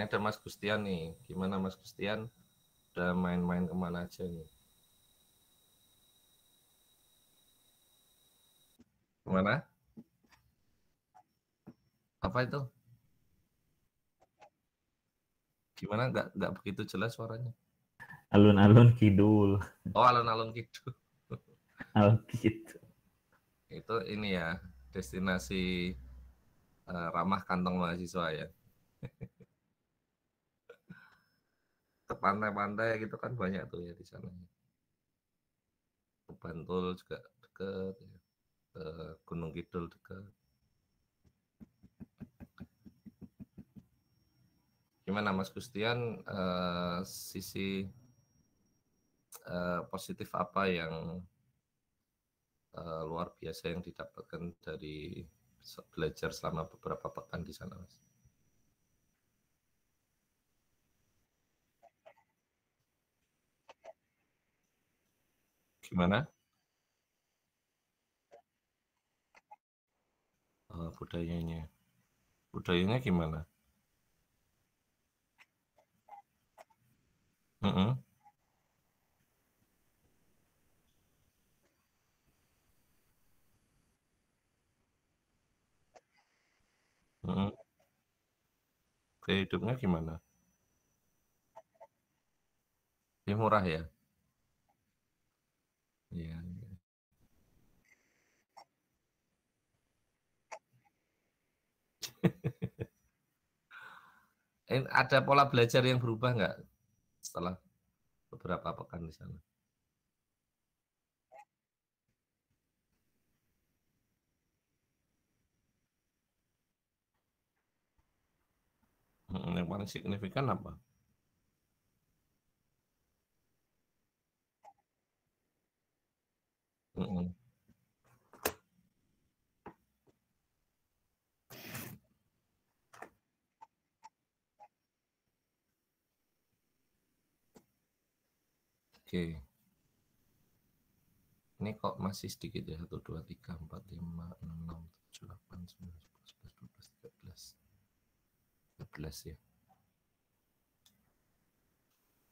Ini ada Mas Gustian nih. Gimana Mas Gustian? Udah main-main kemana aja nih? Kemana? Apa itu? Gimana? Nggak begitu jelas suaranya. Alun-alun kidul. Oh, alun-alun gitu. Alun gitu. Itu ini ya, destinasi ramah kantong mahasiswa ya. Ke pantai-pantai gitu kan banyak tuh ya di sana. Ke Bantul juga deket, ya. Ke Gunung Kidul deket. Gimana Mas Gustian, sisi positif apa yang luar biasa yang didapatkan dari belajar selama beberapa pekan di sana, Mas? Gimana? Budayanya. Budayanya gimana? Mm-mm. Mm-mm. Gaya hidupnya gimana? Ya murah ya? Iya. Iya. Ada pola belajar yang berubah nggak setelah beberapa pekan di sana? Yang paling signifikan apa? Mm-mm. Oke. Ini kok masih sedikit ya? 1, 2, 3, 4, 5, 6, 7, 8, 9, 10, 11, 12, 13. 13 ya.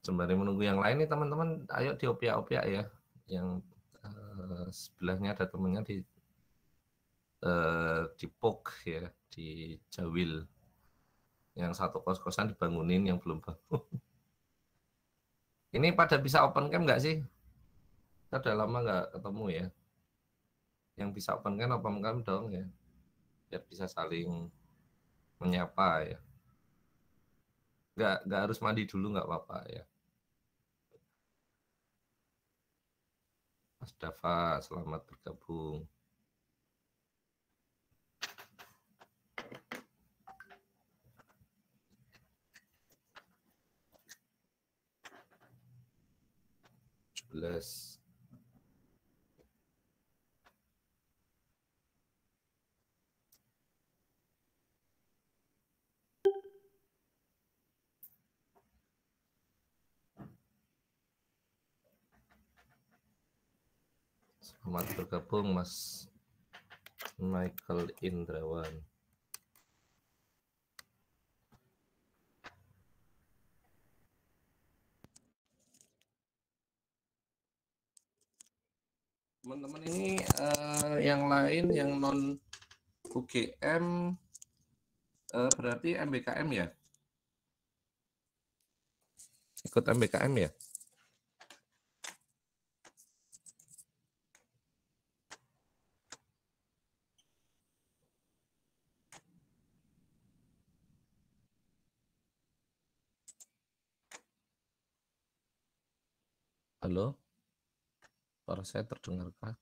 Sembari menunggu yang lain nih teman-teman, ayo diopiak-opiak ya. Yang sebelahnya ada temennya di POK ya, di Jawil. Yang satu kos-kosan dibangunin, yang belum bangun. Ini pada bisa open cam nggak sih? Kita udah lama nggak ketemu ya. Yang bisa open cam dong ya. Biar bisa saling menyapa ya. Nggak harus mandi dulu nggak apa-apa ya. Mas Dava, selamat bergabung. Jelas. Selamat bergabung Mas Michael Indrawan. Teman-teman ini yang lain yang non UGM berarti MBKM ya? Ikut MBKM ya? Halo? Suara saya terdengarkah?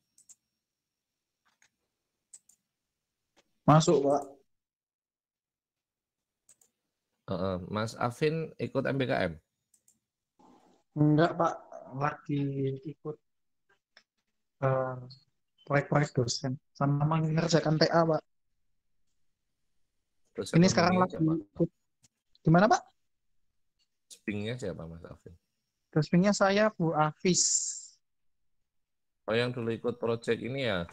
Masuk, Pak. Mas Afin ikut MBKM? Enggak, Pak. Lagi ikut proyek-proyek dosen. Sama mengerjakan TA, Pak. Dosen Ini sekarang pembimbingnya lagi siapa? ikut. Gimana, Pak? Spingnya siapa Mas Afin? Dosennya saya Bu Afis. Oh yang dulu ikut project ini ya?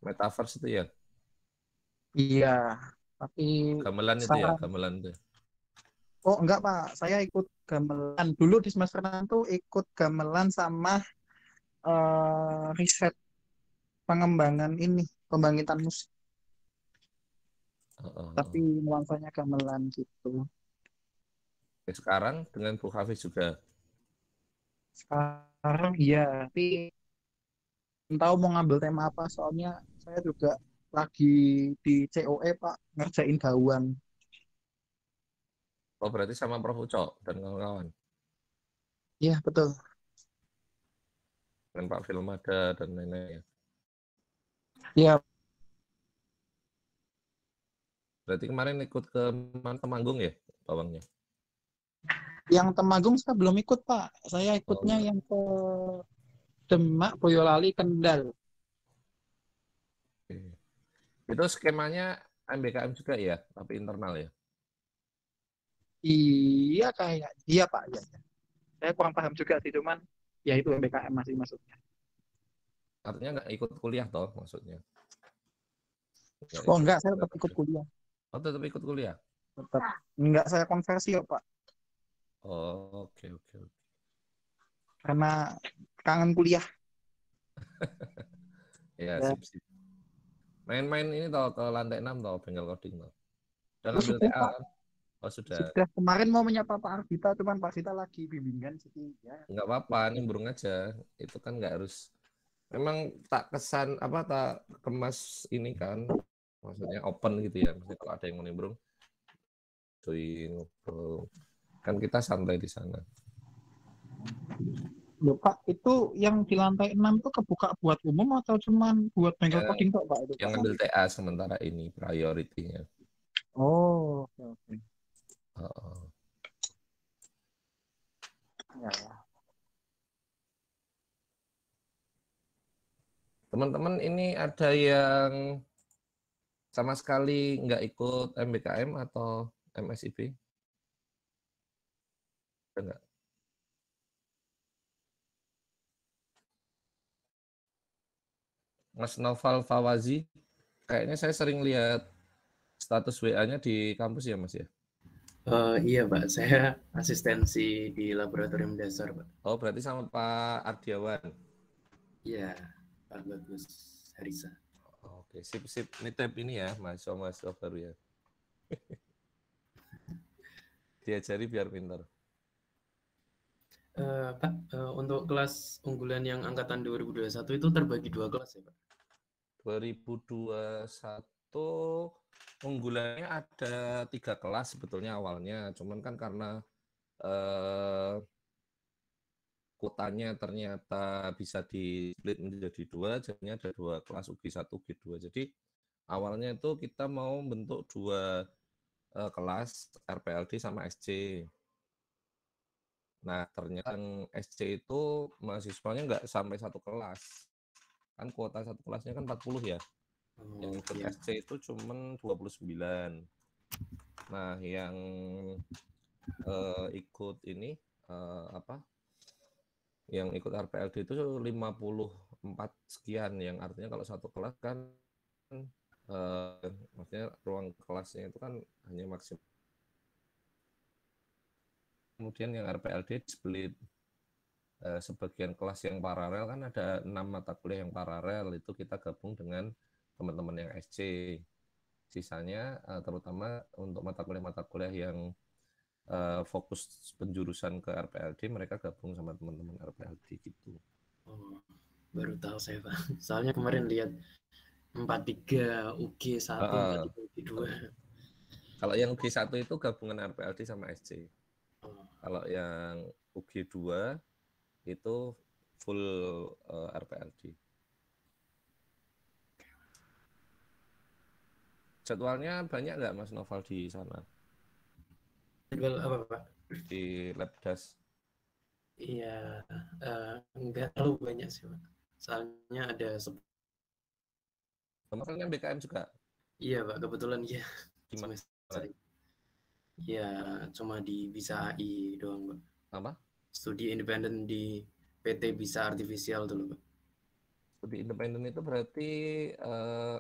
Metaverse itu ya? Iya, tapi Gamelan itu ya? sekarang Gamelan itu. Oh enggak Pak, saya ikut gamelan. Dulu di semester 6 tuh ikut gamelan sama riset pengembangan ini, pembangkitan musik. Tapi Heeh. nuansanya gamelan gitu. Sekarang dengan Bu Hafiz juga. Sekarang iya, tapi tahu mau ngambil tema apa, soalnya saya juga lagi di COE Pak, ngerjain gawang. Oh berarti sama Prof Ucok dan kawan-kawan. Iya betul. Dan Pak Filmada dan lain-lain. Iya, Berarti kemarin ikut ke Temanggung ya bawangnya? yang Temanggung saya belum ikut Pak. Saya Oh, ikutnya enggak. yang ke Demak, Boyolali, Kendal. Oke. Itu skemanya MBKM juga ya, tapi internal ya. Iya kayak, iya Pak. Iya, iya. Saya kurang paham juga sih, cuman ya itu MBKM masih masuknya. Artinya nggak ikut kuliah toh maksudnya. Nggak Oh ikut enggak, saya kuliah. tetap ikut kuliah. Oh tetap ikut kuliah. Tetap. Enggak saya konversi ya Pak, Oh, oke oke oke. karena kangen kuliah. Ya Ya, sip sip. Main-main ini toh ke lantai 6 toh bengkel coding toh. Udah oh, ngambil sudah TA Pak. kan? Oh sudah. Sudah kemarin mau menyapa Pak Ardita, cuman Pak Ardita lagi bimbingan, jadi ya. Nggak apa-apa, nimbrung aja. Itu kan nggak harus. Memang tak kesan apa tak kemas ini kan. Maksudnya open gitu ya. Maksudnya kalau ada yang mau nimbrung, join ngobrol. Kan kita santai di sana. Loh Pak, itu yang di lantai 6 itu kebuka buat umum atau cuman buat bengkel Ya, coding kok Pak itu yang Pak? ngambil TA sementara ini prioritinya. Oh, oke oke. Heeh. Ya, ya. Teman-teman ini ada yang sama sekali nggak ikut MBKM atau MSIB? Ada nggak? Mas Noval Fawazi, kayaknya saya sering lihat status WA-nya di kampus ya Mas ya? Iya Pak, saya asistensi di laboratorium dasar Pak. Oh berarti sama Pak Ardiawan. Iya, Pak Bagus Harisa. Oke sip sip. Ini tab ini ya mahasiswa baru ya. Diajari biar pintar. Pak, untuk kelas unggulan yang angkatan 2021 itu terbagi 2 kelas ya Pak? 2021 unggulannya ada 3 kelas sebetulnya awalnya, cuman kan karena eh, kuotanya ternyata bisa di split menjadi 2, jadinya ada 2 kelas UG1, UG2. Jadi awalnya itu kita mau bentuk 2 kelas RPLD sama SC. Nah ternyata yang SC itu mahasiswanya nggak sampai 1 kelas. Kan kuota 1 kelasnya kan 40 ya. Yang Oh ikut iya. SC itu cuman 29. Nah, yang ikut ini apa? Yang ikut RPLD itu 54 sekian, yang artinya kalau 1 kelas kan maksudnya ruang kelasnya itu kan hanya maksimal. Kemudian yang RPLD split sebagian kelas yang paralel kan ada 6 mata kuliah yang paralel, itu kita gabung dengan teman-teman yang SC. Sisanya terutama untuk mata kuliah yang fokus penjurusan ke RPLD, mereka gabung sama teman-teman RPLD gitu. Oh, baru tahu saya Pak. Soalnya kemarin lihat 43 UG1, Uh, 43 UG2. kalau yang UG1 itu gabungan RPLD sama SC. Oh, Kalau yang UG2 itu full RPLD. Jadwalnya banyak nggak Mas Noval di sana? jadwal apa Pak? Di Labdas? Iya, enggak terlalu banyak sih Pak. Soalnya ada Kemarin BKM juga? iya Pak, kebetulan ya Gimana? semester ya cuma di Bisa AI doang Pak. Apa? Studi independen di PT Bisa Artifisial dulu Pak. Studi independen itu berarti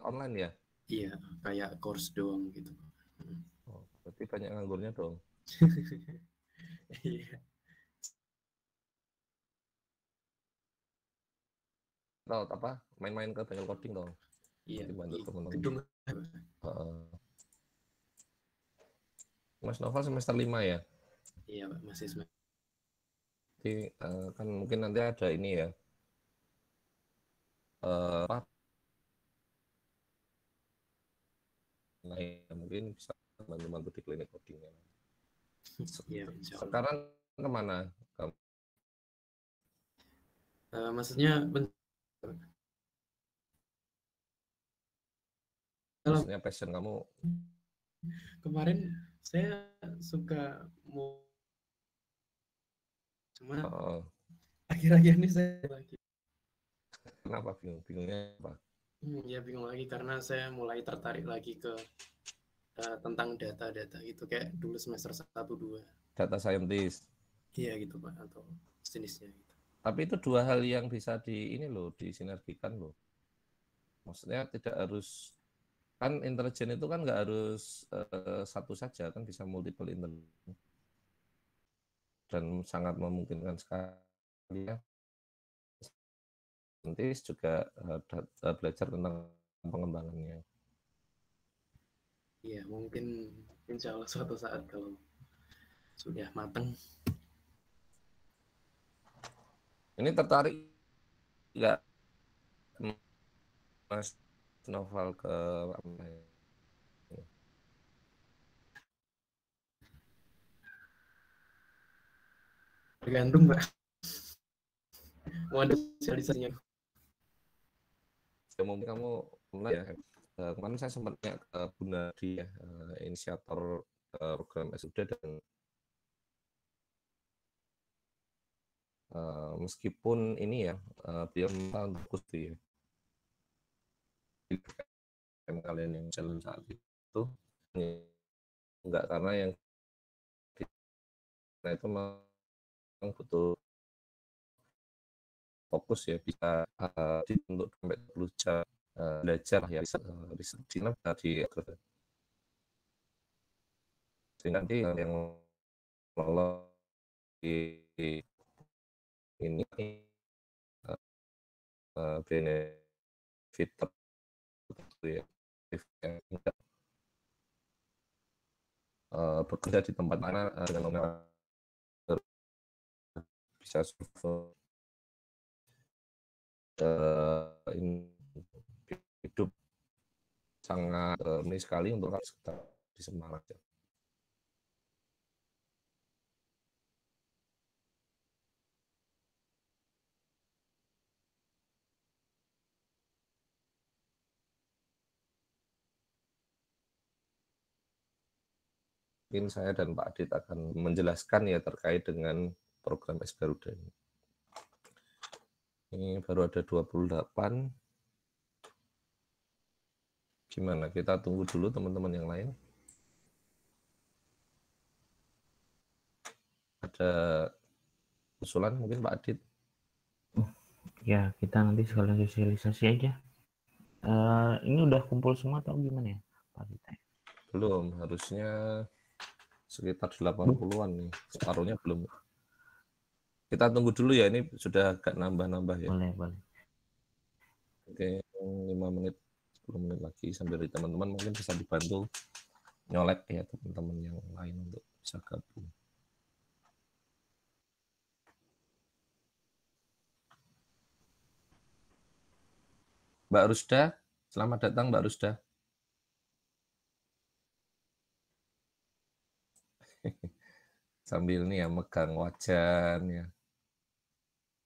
online ya? Iya, kayak course doang gitu Pak. Oh, berarti banyak nganggurnya dong. Iya. Tahu apa? Main-main ke bengkel coding dong. Iya, Nanti bantu di teman-teman. gedung. Mas Novel semester 5 ya. Iya, Pak, masih semester. Jadi kan mungkin nanti ada ini ya. Apa? Nah, mungkin bisa bantu-bantu di klinik codingnya. Iya, insya Allah. Sekarang kemana kamu? Maksudnya Maksudnya passion kamu? kemarin saya suka mau, cuma akhir-akhir ini saya lagi. Kenapa bingung? Bingungnya apa? Ya bingung lagi karena saya mulai tertarik lagi ke tentang data-data gitu kayak dulu semester 1-2. Data scientist. Iya gitu Pak, atau jenisnya gitu. Tapi itu dua hal yang bisa ini loh, disinergikan loh. Maksudnya tidak harus, kan intelijen itu kan nggak harus satu saja, kan bisa multiple intelligence. Dan sangat memungkinkan sekali ya. Nanti juga belajar tentang pengembangannya. Iya, mungkin insya Allah suatu saat kalau sudah matang. Ini tertarik nggak Mas Novel ke apa ya? Tergantung Pak. Mau ada sosialisasinya. Ya, mungkin kamu mulai ya. Kemarin saya sempat ke Bunadi ya, inisiator program S3 dan meskipun ini ya dia tahun bagus ya. Kalian yang jalan saat itu enggak, karena yang nah itu memang butuh fokus ya, bisa untuk sampai 10 jam belajar ya, riset di sehingga nanti yang lolos di ini benefit tertentu ya, bekerja di tempat mana dengan nomor bisa survive hidup sangat ini sekali untuk sekitar di Semarang ya. Mungkin saya dan Pak Adit akan menjelaskan ya terkait dengan program S Garuda ini. Ini baru ada 28. Gimana? Kita tunggu dulu teman-teman yang lain. Ada usulan mungkin Pak Adit? Ya, kita nanti sekalian sosialisasi aja. Ini udah kumpul semua atau gimana ya, Pak Adit? Belum, harusnya sekitar 80-an nih. Separuhnya belum. Kita tunggu dulu ya, ini sudah agak nambah-nambah ya. Boleh, boleh. Oke, 5 menit, 10 menit lagi sambil dari teman-teman mungkin bisa dibantu nyolek ya teman-teman yang lain untuk bisa gabung. Mbak Rusda, selamat datang Mbak Rusda. Sambil nih ya megang wajan ya,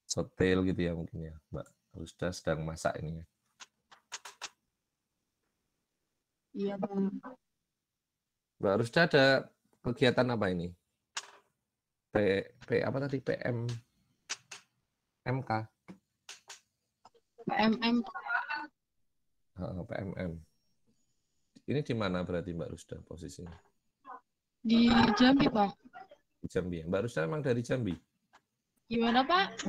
sotel gitu ya mungkin ya. Mbak Rusda sedang masak ini ya. Iya Bang. Mbak Rusda ada kegiatan apa ini? Apa tadi? MK? PMM PMM. Ini di mana berarti Mbak Rusda posisinya? di Jambi Pak. Di Jambi ya? Mbak Rusda memang dari Jambi? Gimana Pak?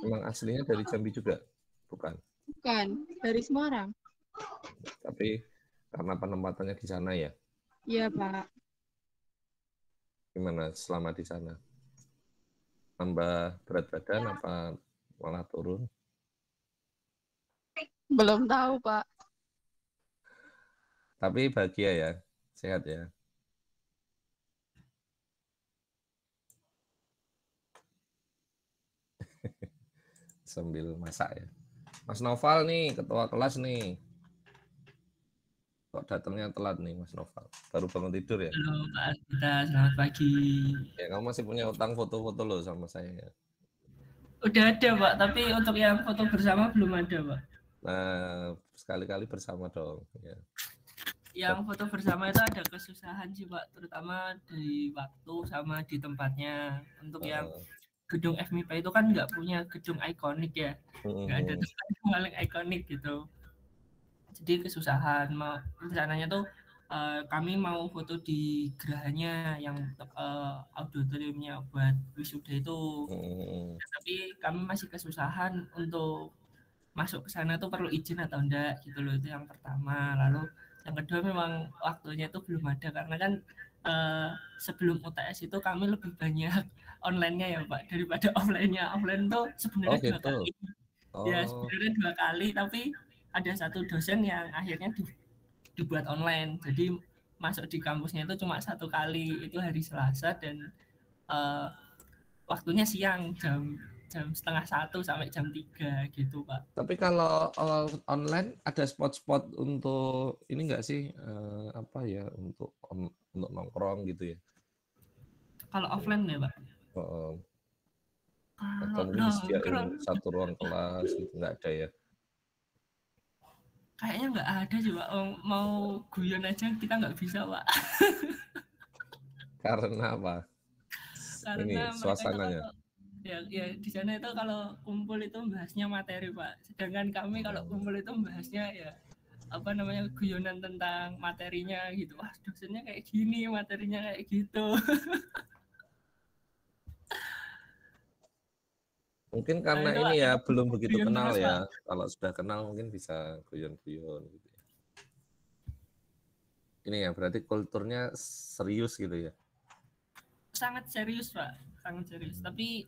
Memang aslinya dari Jambi juga? Bukan? Bukan, dari Semarang. Tapi karena penempatannya di sana ya? Iya Pak. Gimana selama di sana? Tambah berat badan apa malah turun? Belum tahu, Pak. Tapi bahagia ya, sehat ya. Sambil masak ya. Mas Noval nih, ketua kelas nih. Kok datangnya telat nih Mas Noval? Baru bangun tidur ya? Halo Pak Ardita, selamat pagi. Ya kamu masih punya utang foto-foto lo sama saya ya. Udah ada Pak, tapi untuk yang foto bersama belum ada Pak. Nah, sekali-kali bersama dong. Ya. Yang foto bersama itu ada kesusahan sih Pak, terutama di waktu sama di tempatnya. Untuk yang gedung FMIPA itu kan nggak punya gedung ikonik ya, nggak ada tempat yang paling ikonik gitu. Jadi kesusahan. Rencananya tuh kami mau foto di gerahanya yang auditoriumnya buat wisuda itu. Tapi kami masih kesusahan untuk masuk ke sana tuh perlu izin atau enggak gitu loh, itu yang pertama. Lalu yang kedua memang waktunya itu belum ada karena kan sebelum UTS itu kami lebih banyak online-nya ya Pak daripada offline-nya. Offline tuh sebenarnya 2 kali. Ya sebenarnya 2 kali, tapi ada satu dosen yang akhirnya dibuat online. Jadi masuk di kampusnya itu cuma 1 kali, itu hari Selasa dan waktunya siang jam 12:30 sampai jam 3 gitu Pak. Tapi kalau online ada spot-spot untuk ini enggak sih apa ya untuk nongkrong gitu ya? Kalau offline ya Pak? Atau mungkin disediain satu ruang kelas gitu nggak ada ya? Kayaknya nggak ada sih Pak. Mau guyon aja kita nggak bisa Pak. Karena apa? Karena ini suasananya. Ya di sana itu kalau kumpul itu bahasnya materi Pak. Sedangkan kami kalau kumpul itu bahasnya ya apa namanya guyonan tentang materinya gitu. Wah dosennya kayak gini, materinya kayak gitu. Mungkin karena ini ya belum begitu kenal ya. Kalau sudah kenal mungkin bisa guyon-guyon gitu ya. Ini ya berarti kulturnya serius gitu ya. Sangat serius Pak, sangat serius. Tapi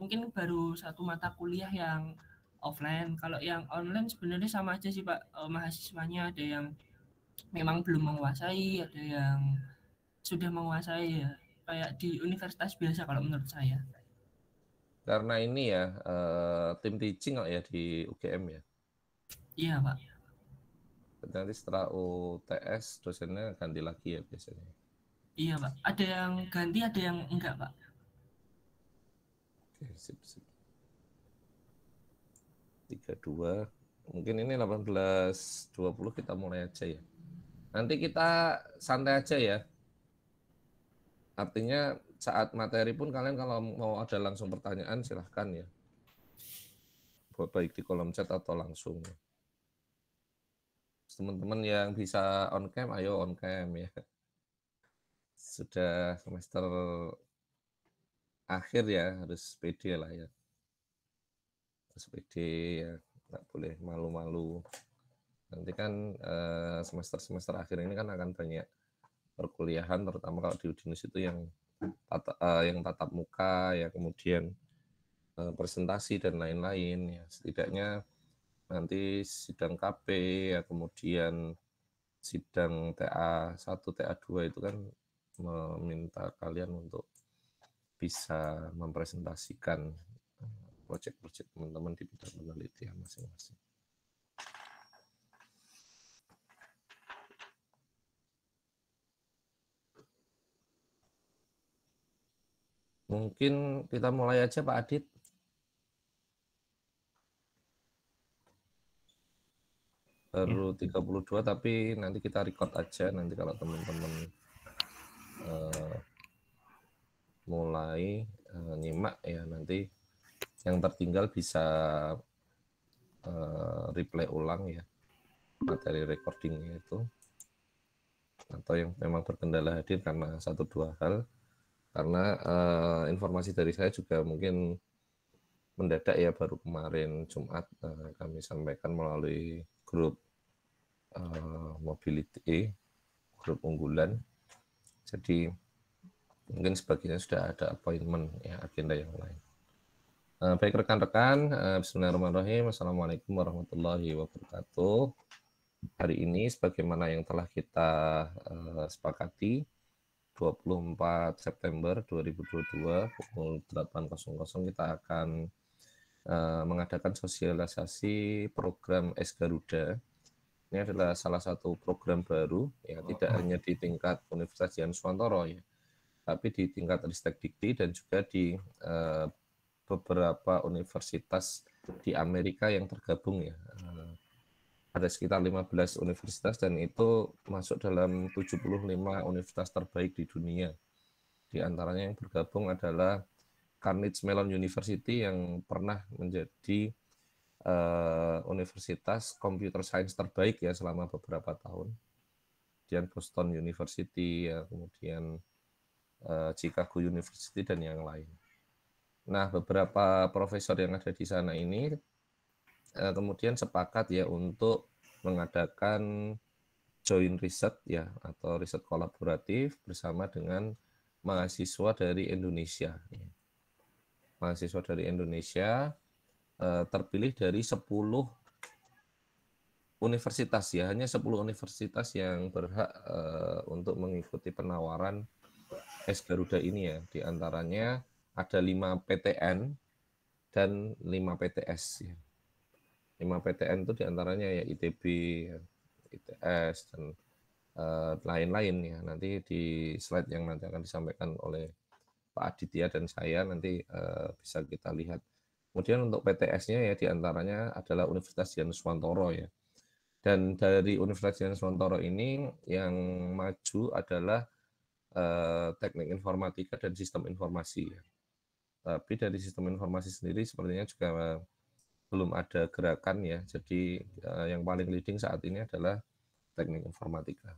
mungkin baru 1 mata kuliah yang offline. Kalau yang online sebenarnya sama aja sih Pak. Mahasiswanya ada yang memang belum menguasai, ada yang sudah menguasai ya. Kayak di universitas biasa kalau menurut saya. Karena ini ya tim teaching kok ya di UGM ya. Iya Pak. Nanti setelah UTS dosennya ganti lagi ya biasanya. Iya Pak. Ada yang ganti, ada yang enggak Pak. Oke, sip. 32. Mungkin ini 18.20 kita mulai aja ya. Nanti kita santai aja ya. Artinya saat materi pun kalian kalau mau ada langsung pertanyaan silahkan ya. Baik di kolom chat atau langsung. Teman-teman yang bisa on cam, ayo on cam ya. Sudah semester akhir ya, harus pede lah ya. Harus pede ya, nggak boleh malu-malu. Nanti kan semester-semester akhir ini kan akan banyak perkuliahan, terutama kalau di Udinus itu yang tatap muka ya, kemudian presentasi dan lain-lain ya. Setidaknya nanti sidang KP ya, kemudian sidang TA1, TA2 itu kan meminta kalian untuk bisa mempresentasikan proyek-proyek teman-teman di bidang penelitian masing-masing. Mungkin kita mulai aja Pak Adit. Baru 32 tapi nanti kita record aja nanti kalau teman-teman mulai nyimak ya, nanti yang tertinggal bisa replay ulang ya materi recordingnya itu, atau yang memang berkendala hadir karena 1-2 hal, karena informasi dari saya juga mungkin mendadak ya, baru kemarin Jumat kami sampaikan melalui grup mobility, grup unggulan. Jadi Mungkin sebagian sudah ada appointment ya, agenda yang lain. Baik rekan-rekan, bismillahirrahmanirrahim. Assalamualaikum warahmatullahi wabarakatuh. Hari ini sebagaimana yang telah kita sepakati, 24 September 2022 pukul 8.00 kita akan mengadakan sosialisasi program S Garuda. Ini adalah salah satu program baru, ya, tidak hanya di tingkat Universitas Dian Swantoro, ya, tapi di tingkat Ristek Dikti dan juga di beberapa universitas di Amerika yang tergabung, ya. Ada sekitar 15 universitas dan itu masuk dalam 75 universitas terbaik di dunia. Di antaranya yang bergabung adalah Carnegie Mellon University yang pernah menjadi universitas computer science terbaik ya selama beberapa tahun. Kemudian Boston University, ya, kemudian Chicago University dan yang lain. Nah, beberapa profesor yang ada di sana ini kemudian sepakat ya untuk mengadakan joint research ya atau riset kolaboratif bersama dengan mahasiswa dari Indonesia. Mahasiswa dari Indonesia terpilih dari 10 universitas ya, hanya 10 universitas yang berhak untuk mengikuti penawaran S Garuda ini ya. Di antaranya ada 5 PTN dan 5 PTS ya. 5 PTN itu diantaranya ya ITB, ITS, dan lain-lain ya. Nanti di slide yang nanti akan disampaikan oleh Pak Aditya dan saya nanti bisa kita lihat. Kemudian untuk PTS-nya ya diantaranya adalah Universitas Dian Swantoro ya. Dan dari Universitas Dian Swantoro ini yang maju adalah teknik informatika dan sistem informasi ya. Tapi dari sistem informasi sendiri sepertinya juga belum ada gerakan ya. Jadi yang paling leading saat ini adalah teknik informatika.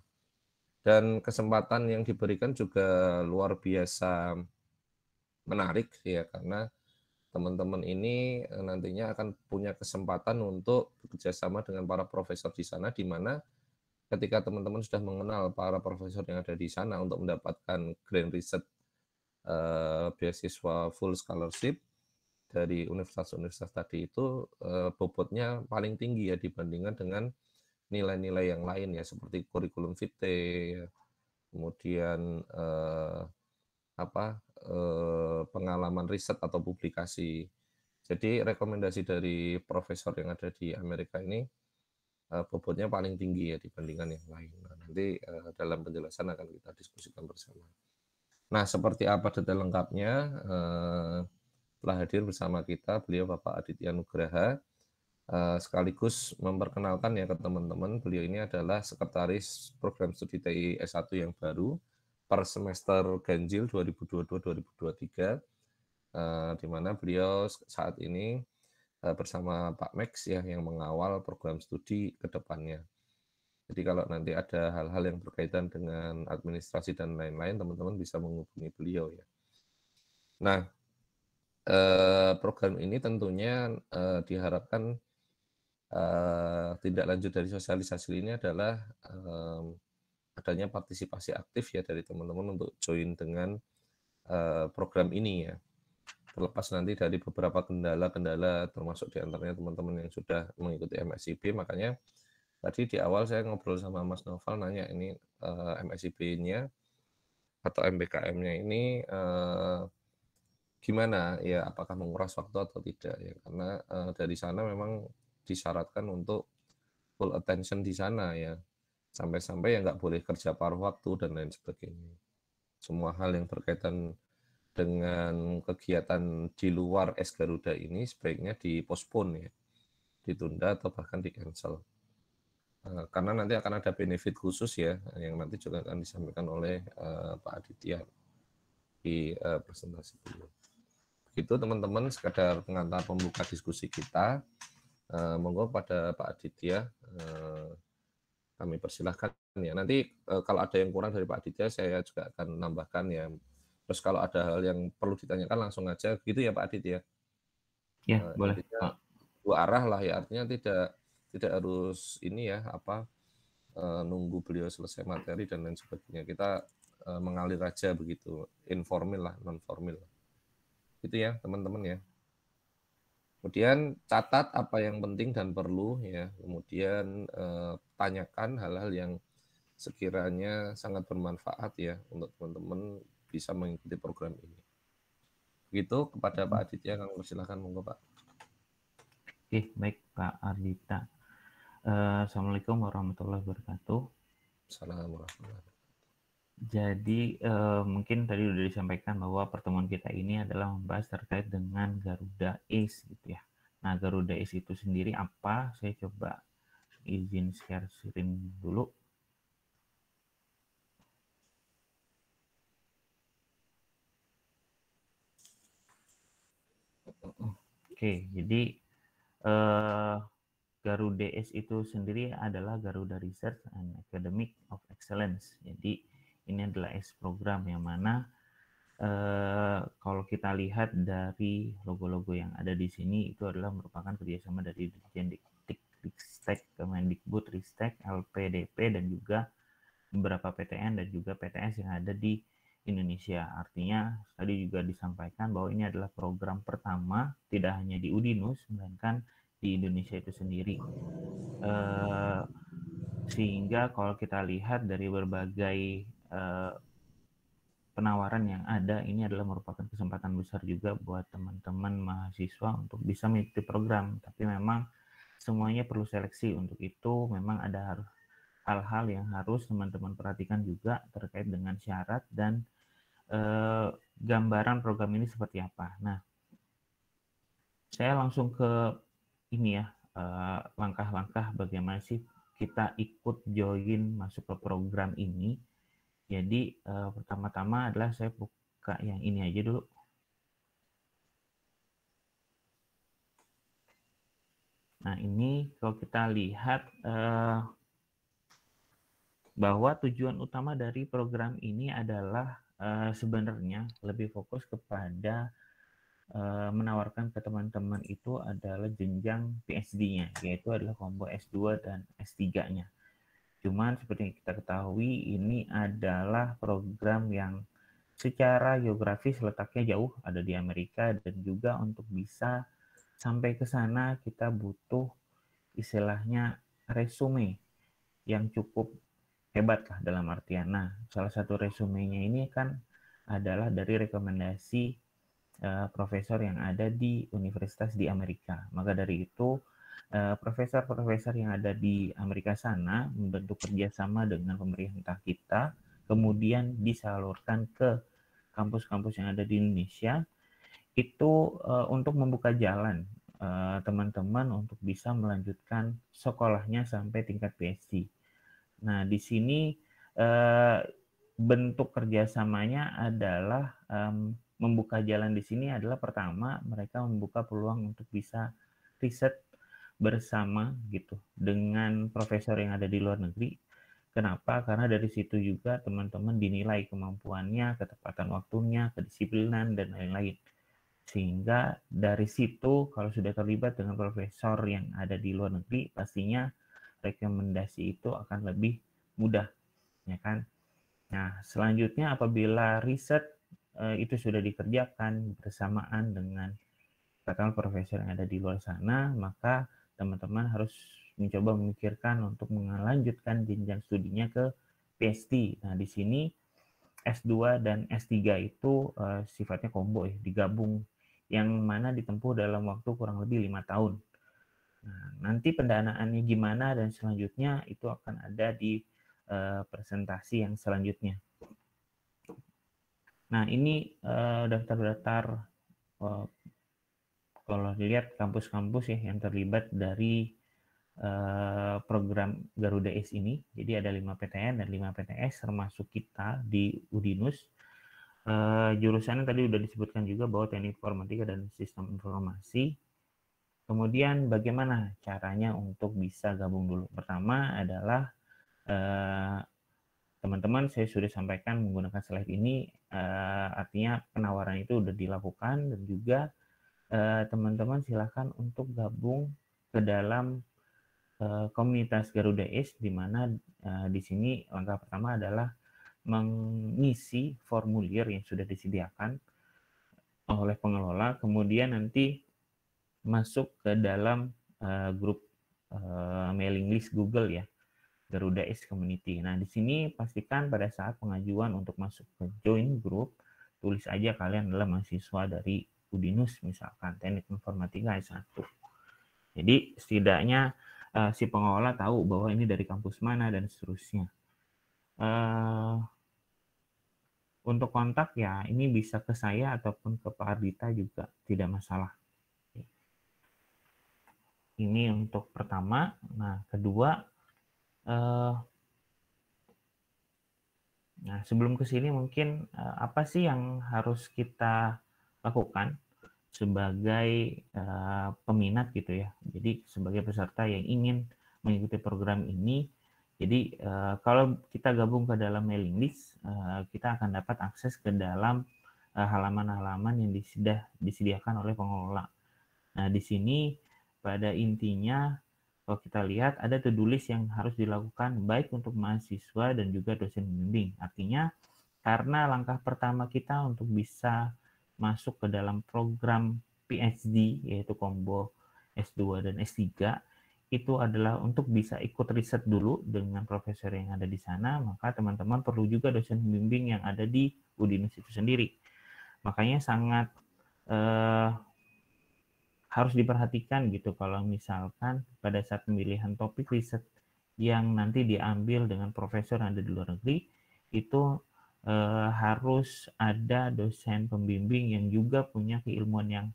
Dan kesempatan yang diberikan juga luar biasa menarik ya, karena teman-teman ini nantinya akan punya kesempatan untuk bekerjasama dengan para profesor di sana, di mana ketika teman-teman sudah mengenal para profesor yang ada di sana untuk mendapatkan grant research beasiswa full scholarship dari universitas-universitas tadi itu bobotnya paling tinggi ya dibandingkan dengan nilai-nilai yang lain ya, seperti kurikulum vitae, kemudian pengalaman riset atau publikasi. Jadi rekomendasi dari profesor yang ada di Amerika ini bobotnya paling tinggi ya dibandingkan yang lain. Nah, nanti dalam penjelasan akan kita diskusikan bersama. Nah, seperti apa detail lengkapnya telah hadir bersama kita beliau Bapak Aditya Nugraha, sekaligus memperkenalkan ya ke teman-teman, beliau ini adalah sekretaris program studi TI S1 yang baru per semester ganjil 2022-2023, di mana beliau saat ini bersama Pak Max ya yang mengawal program studi ke depannya. Jadi kalau nanti ada hal-hal yang berkaitan dengan administrasi dan lain-lain, teman-teman bisa menghubungi beliau ya. Nah, program ini tentunya diharapkan tindak lanjut dari sosialisasi ini adalah adanya partisipasi aktif ya dari teman-teman untuk join dengan program ini ya. Terlepas nanti dari beberapa kendala-kendala, termasuk diantaranya teman-teman yang sudah mengikuti MSIB, makanya tadi di awal saya ngobrol sama Mas Noval nanya ini MSIB-nya atau MBKM-nya ini gimana ya, apakah menguras waktu atau tidak ya, karena dari sana memang disyaratkan untuk full attention di sana ya, sampai-sampai ya nggak boleh kerja paruh waktu dan lain sebagainya. Semua hal yang berkaitan dengan kegiatan di luar S Garuda ini sebaiknya dipospon ya, ditunda atau bahkan di-cancel. Karena nanti akan ada benefit khusus ya, yang nanti juga akan disampaikan oleh Pak Aditya di presentasi beliau. Begitu teman-teman, sekadar pengantar pembuka diskusi kita. Monggo pada Pak Aditya kami persilahkan ya. Nanti kalau ada yang kurang dari Pak Aditya saya juga akan nambahkan ya. Terus kalau ada hal yang perlu ditanyakan langsung aja gitu ya Pak Aditya. Ya, boleh. Dua arah lah ya, artinya tidak harus ini ya nunggu beliau selesai materi dan lain sebagainya. Kita mengalir aja begitu, informal lah, non formal. Itu ya teman-teman ya. Kemudian catat apa yang penting dan perlu ya. Kemudian tanyakan hal-hal yang sekiranya sangat bermanfaat ya untuk teman-teman bisa mengikuti program ini. Begitu kepada Pak Aditya, kami persilahkan monggo Pak. Oke, baik Pak Ardita. Assalamualaikum warahmatullahi wabarakatuh. Assalamualaikum. Jadi mungkin tadi sudah disampaikan bahwa pertemuan kita ini adalah membahas terkait dengan Garuda Ace gitu ya. Nah, Garuda Ace itu sendiri apa? Saya coba izin share screen dulu. Oke, jadi Garuda Ace itu sendiri adalah Garuda Research and Academic of Excellence. Jadi ini adalah ACE program yang mana kalau kita lihat dari logo-logo yang ada di sini itu adalah merupakan kerjasama dari Dirjen Diktek, Kemendikbud, Ristek, LPDP, dan juga beberapa PTN dan juga PTS yang ada di Indonesia. Artinya tadi juga disampaikan bahwa ini adalah program pertama tidak hanya di Udinus, melainkan di Indonesia itu sendiri. Sehingga kalau kita lihat dari berbagai penawaran yang ada, ini adalah merupakan kesempatan besar juga buat teman-teman mahasiswa untuk bisa mengikuti program. Tapi memang semuanya perlu seleksi. Untuk itu memang ada hal-hal yang harus teman-teman perhatikan juga terkait dengan syarat dan gambaran program ini seperti apa. Nah, saya langsung ke ini ya, langkah-langkah bagaimana sih kita ikut join masuk ke program ini. Jadi pertama-tama adalah saya buka yang ini aja dulu. Nah, ini kalau kita lihat bahwa tujuan utama dari program ini adalah sebenarnya lebih fokus kepada menawarkan ke teman-teman itu adalah jenjang PhD-nya, yaitu adalah combo S2 dan S3-nya. Cuman seperti yang kita ketahui, ini adalah program yang secara geografis letaknya jauh, ada di Amerika, dan juga untuk bisa sampai ke sana kita butuh istilahnya resume yang cukup hebat lah dalam artian. Nah, salah satu resumenya ini kan adalah dari rekomendasi profesor yang ada di universitas di Amerika. Maka dari itu profesor-profesor yang ada di Amerika sana membentuk kerjasama dengan pemerintah kita, kemudian disalurkan ke kampus-kampus yang ada di Indonesia, itu untuk membuka jalan teman-teman untuk bisa melanjutkan sekolahnya sampai tingkat PhD. Nah, di sini bentuk kerjasamanya adalah membuka jalan di sini adalah pertama mereka membuka peluang untuk bisa riset bersama gitu dengan profesor yang ada di luar negeri. Kenapa? Karena dari situ juga teman-teman dinilai kemampuannya, ketepatan waktunya, kedisiplinan, dan lain-lain. Sehingga dari situ kalau sudah terlibat dengan profesor yang ada di luar negeri, pastinya rekomendasi itu akan lebih mudah, ya kan? Nah, selanjutnya apabila riset itu sudah dikerjakan bersamaan dengan katakan profesor yang ada di luar sana, maka teman-teman harus mencoba memikirkan untuk melanjutkan jenjang studinya ke PhD. Nah, di sini S2 dan S3 itu sifatnya combo ya, digabung, yang mana ditempuh dalam waktu kurang lebih 5 tahun. Nah, nanti pendanaannya gimana dan selanjutnya itu akan ada di presentasi yang selanjutnya. Nah, ini daftar-daftar kalau dilihat kampus-kampus ya yang terlibat dari program Garuda Ace ini. Jadi ada 5 PTN dan 5 PTS termasuk kita di Udinus. Jurusannya tadi sudah disebutkan juga bahwa Teknik Informatika dan Sistem Informasi. Kemudian bagaimana caranya untuk bisa gabung dulu? Pertama adalah teman-teman saya sudah sampaikan menggunakan slide ini, artinya penawaran itu sudah dilakukan dan juga teman-teman silakan untuk gabung ke dalam komunitas Garuda Ace, di mana di sini langkah pertama adalah mengisi formulir yang sudah disediakan oleh pengelola, kemudian nanti masuk ke dalam grup mailing list Google ya, Garuda Ace Community. Nah, di sini pastikan pada saat pengajuan untuk masuk ke join group, tulis aja kalian adalah mahasiswa dari Udinus, misalkan Teknik Informatika S1. Jadi setidaknya si pengelola tahu bahwa ini dari kampus mana dan seterusnya. Untuk kontak ya ini bisa ke saya ataupun ke Pak Ardita juga tidak masalah. Ini untuk pertama. Nah, kedua, nah sebelum ke sini mungkin apa sih yang harus kita lakukan sebagai peminat gitu ya. Jadi sebagai peserta yang ingin mengikuti program ini, jadi kalau kita gabung ke dalam mailing list, kita akan dapat akses ke dalam halaman-halaman yang sudah disediakan oleh pengelola. Nah, di sini pada intinya kalau kita lihat ada to-do list yang harus dilakukan baik untuk mahasiswa dan juga dosen pembimbing. Artinya karena langkah pertama kita untuk bisa masuk ke dalam program PhD yaitu combo S2 dan S3 itu adalah untuk bisa ikut riset dulu dengan profesor yang ada di sana, maka teman-teman perlu juga dosen pembimbing yang ada di Udinus itu sendiri. Makanya sangat harus diperhatikan gitu kalau misalkan pada saat pemilihan topik riset yang nanti diambil dengan profesor yang ada di luar negeri, itu harus ada dosen pembimbing yang juga punya keilmuan yang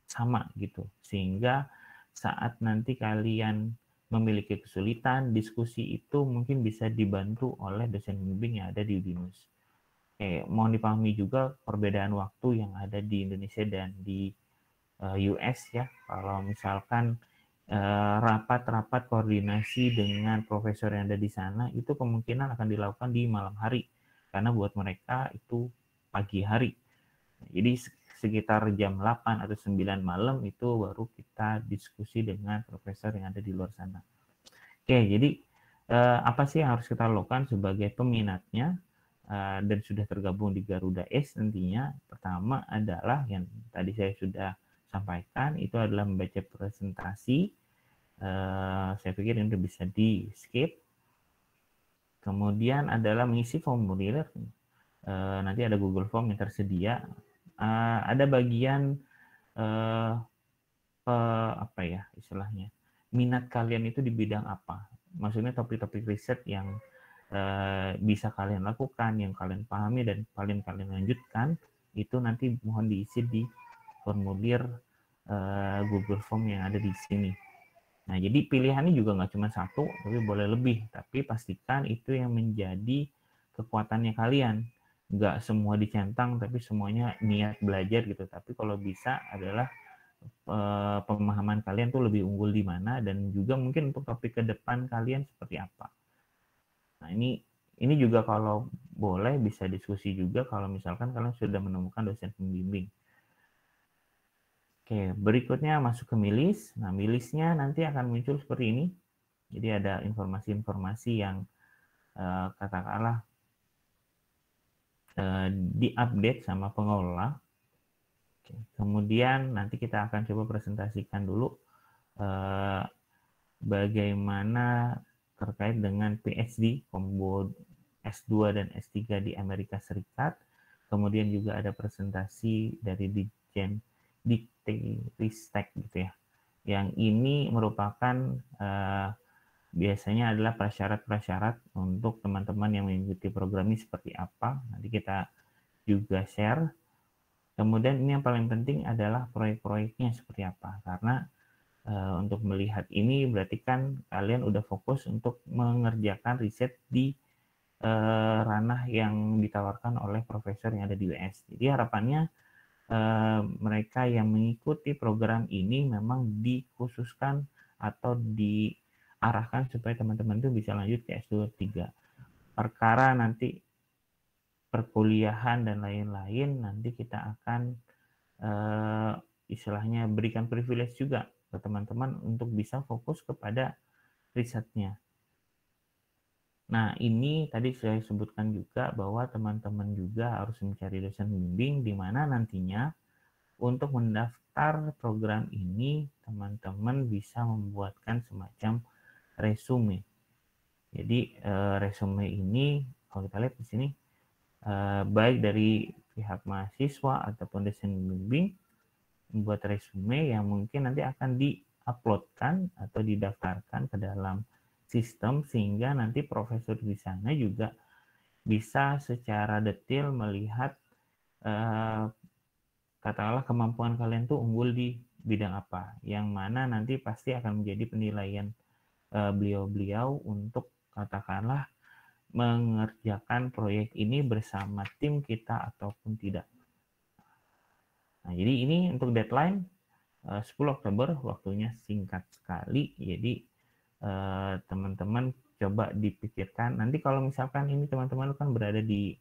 sama gitu, sehingga saat nanti kalian memiliki kesulitan, diskusi itu mungkin bisa dibantu oleh dosen pembimbing yang ada di Udinus. Mohon dipahami juga perbedaan waktu yang ada di Indonesia dan di US ya. Kalau misalkan rapat-rapat koordinasi dengan profesor yang ada di sana, itu kemungkinan akan dilakukan di malam hari, karena buat mereka itu pagi hari. Jadi sekitar jam 8 atau 9 malam itu baru kita diskusi dengan profesor yang ada di luar sana. Oke, jadi apa sih yang harus kita lakukan sebagai peminatnya dan sudah tergabung di Garuda Ace nantinya? Pertama adalah yang tadi saya sudah sampaikan, itu adalah membaca presentasi. Saya pikir ini bisa di skip. Kemudian adalah mengisi formulir. Nanti ada Google Form yang tersedia. Ada bagian apa ya istilahnya, minat kalian itu di bidang apa, maksudnya topik-topik riset yang bisa kalian lakukan, yang kalian pahami dan kalian lanjutkan, itu nanti mohon diisi di formulir Google Form yang ada di sini. Nah, jadi pilihannya juga nggak cuma satu, tapi boleh lebih, tapi pastikan itu yang menjadi kekuatannya kalian. Nggak semua dicentang, tapi semuanya niat belajar gitu. Tapi kalau bisa adalah pemahaman kalian tuh lebih unggul di mana, dan juga mungkin untuk topik ke depan kalian seperti apa. Nah, ini juga kalau boleh bisa diskusi juga kalau misalkan kalian sudah menemukan dosen pembimbing. Oke, berikutnya masuk ke milis. Nah, milisnya nanti akan muncul seperti ini. Jadi ada informasi-informasi yang katakanlah diupdate sama pengelola. Oke, kemudian nanti kita akan coba presentasikan dulu bagaimana terkait dengan PhD, combo S2 dan S3 di Amerika Serikat. Kemudian juga ada presentasi dari Dijen Dikti-Ristek gitu ya. Yang ini merupakan biasanya adalah prasyarat-prasyarat untuk teman-teman yang mengikuti program ini seperti apa. Nanti kita juga share. Kemudian ini yang paling penting adalah proyek-proyeknya seperti apa. Karena untuk melihat ini berarti kan kalian udah fokus untuk mengerjakan riset di ranah yang ditawarkan oleh profesor yang ada di US. Jadi harapannya mereka yang mengikuti program ini memang dikhususkan atau diarahkan supaya teman-teman itu bisa lanjut ke S2 3. Perkara nanti perkuliahan dan lain-lain nanti kita akan istilahnya berikan privilege juga ke teman-teman untuk bisa fokus kepada risetnya. Nah, ini tadi saya sebutkan juga bahwa teman-teman juga harus mencari dosen pembimbing di mana nantinya untuk mendaftar program ini teman-teman bisa membuatkan semacam resume. Jadi resume ini kalau kita lihat di sini baik dari pihak mahasiswa ataupun dosen pembimbing membuat resume yang mungkin nanti akan di-uploadkan atau didaftarkan ke dalam sistem sehingga nanti profesor di sana juga bisa secara detail melihat katakanlah kemampuan kalian tuh unggul di bidang apa, yang mana nanti pasti akan menjadi penilaian beliau-beliau untuk katakanlah mengerjakan proyek ini bersama tim kita ataupun tidak. Nah, jadi ini untuk deadline 10 Oktober, waktunya singkat sekali, jadi teman-teman coba dipikirkan. Nanti kalau misalkan ini teman-teman kan berada di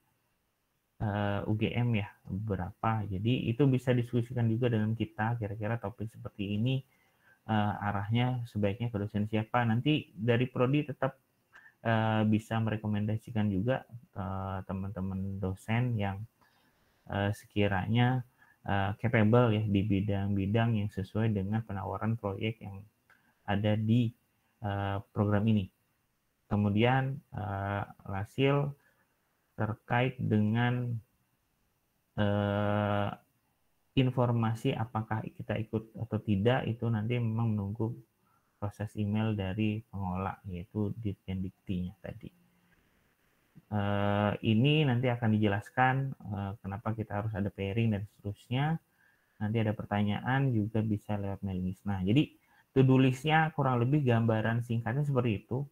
UGM ya berapa, jadi itu bisa diskusikan juga dengan kita kira-kira topik seperti ini arahnya sebaiknya ke dosen siapa. Nanti dari prodi tetap bisa merekomendasikan juga teman-teman dosen yang sekiranya capable ya di bidang-bidang yang sesuai dengan penawaran proyek yang ada di program ini. Kemudian hasil terkait dengan informasi apakah kita ikut atau tidak itu nanti memang menunggu proses email dari pengelola yaitu Ditjen Diktinya tadi. Ini nanti akan dijelaskan kenapa kita harus ada pairing dan seterusnya. Nanti ada pertanyaan juga bisa lewat mailing list. Nah, jadi to-do list-nya kurang lebih gambaran singkatnya seperti itu.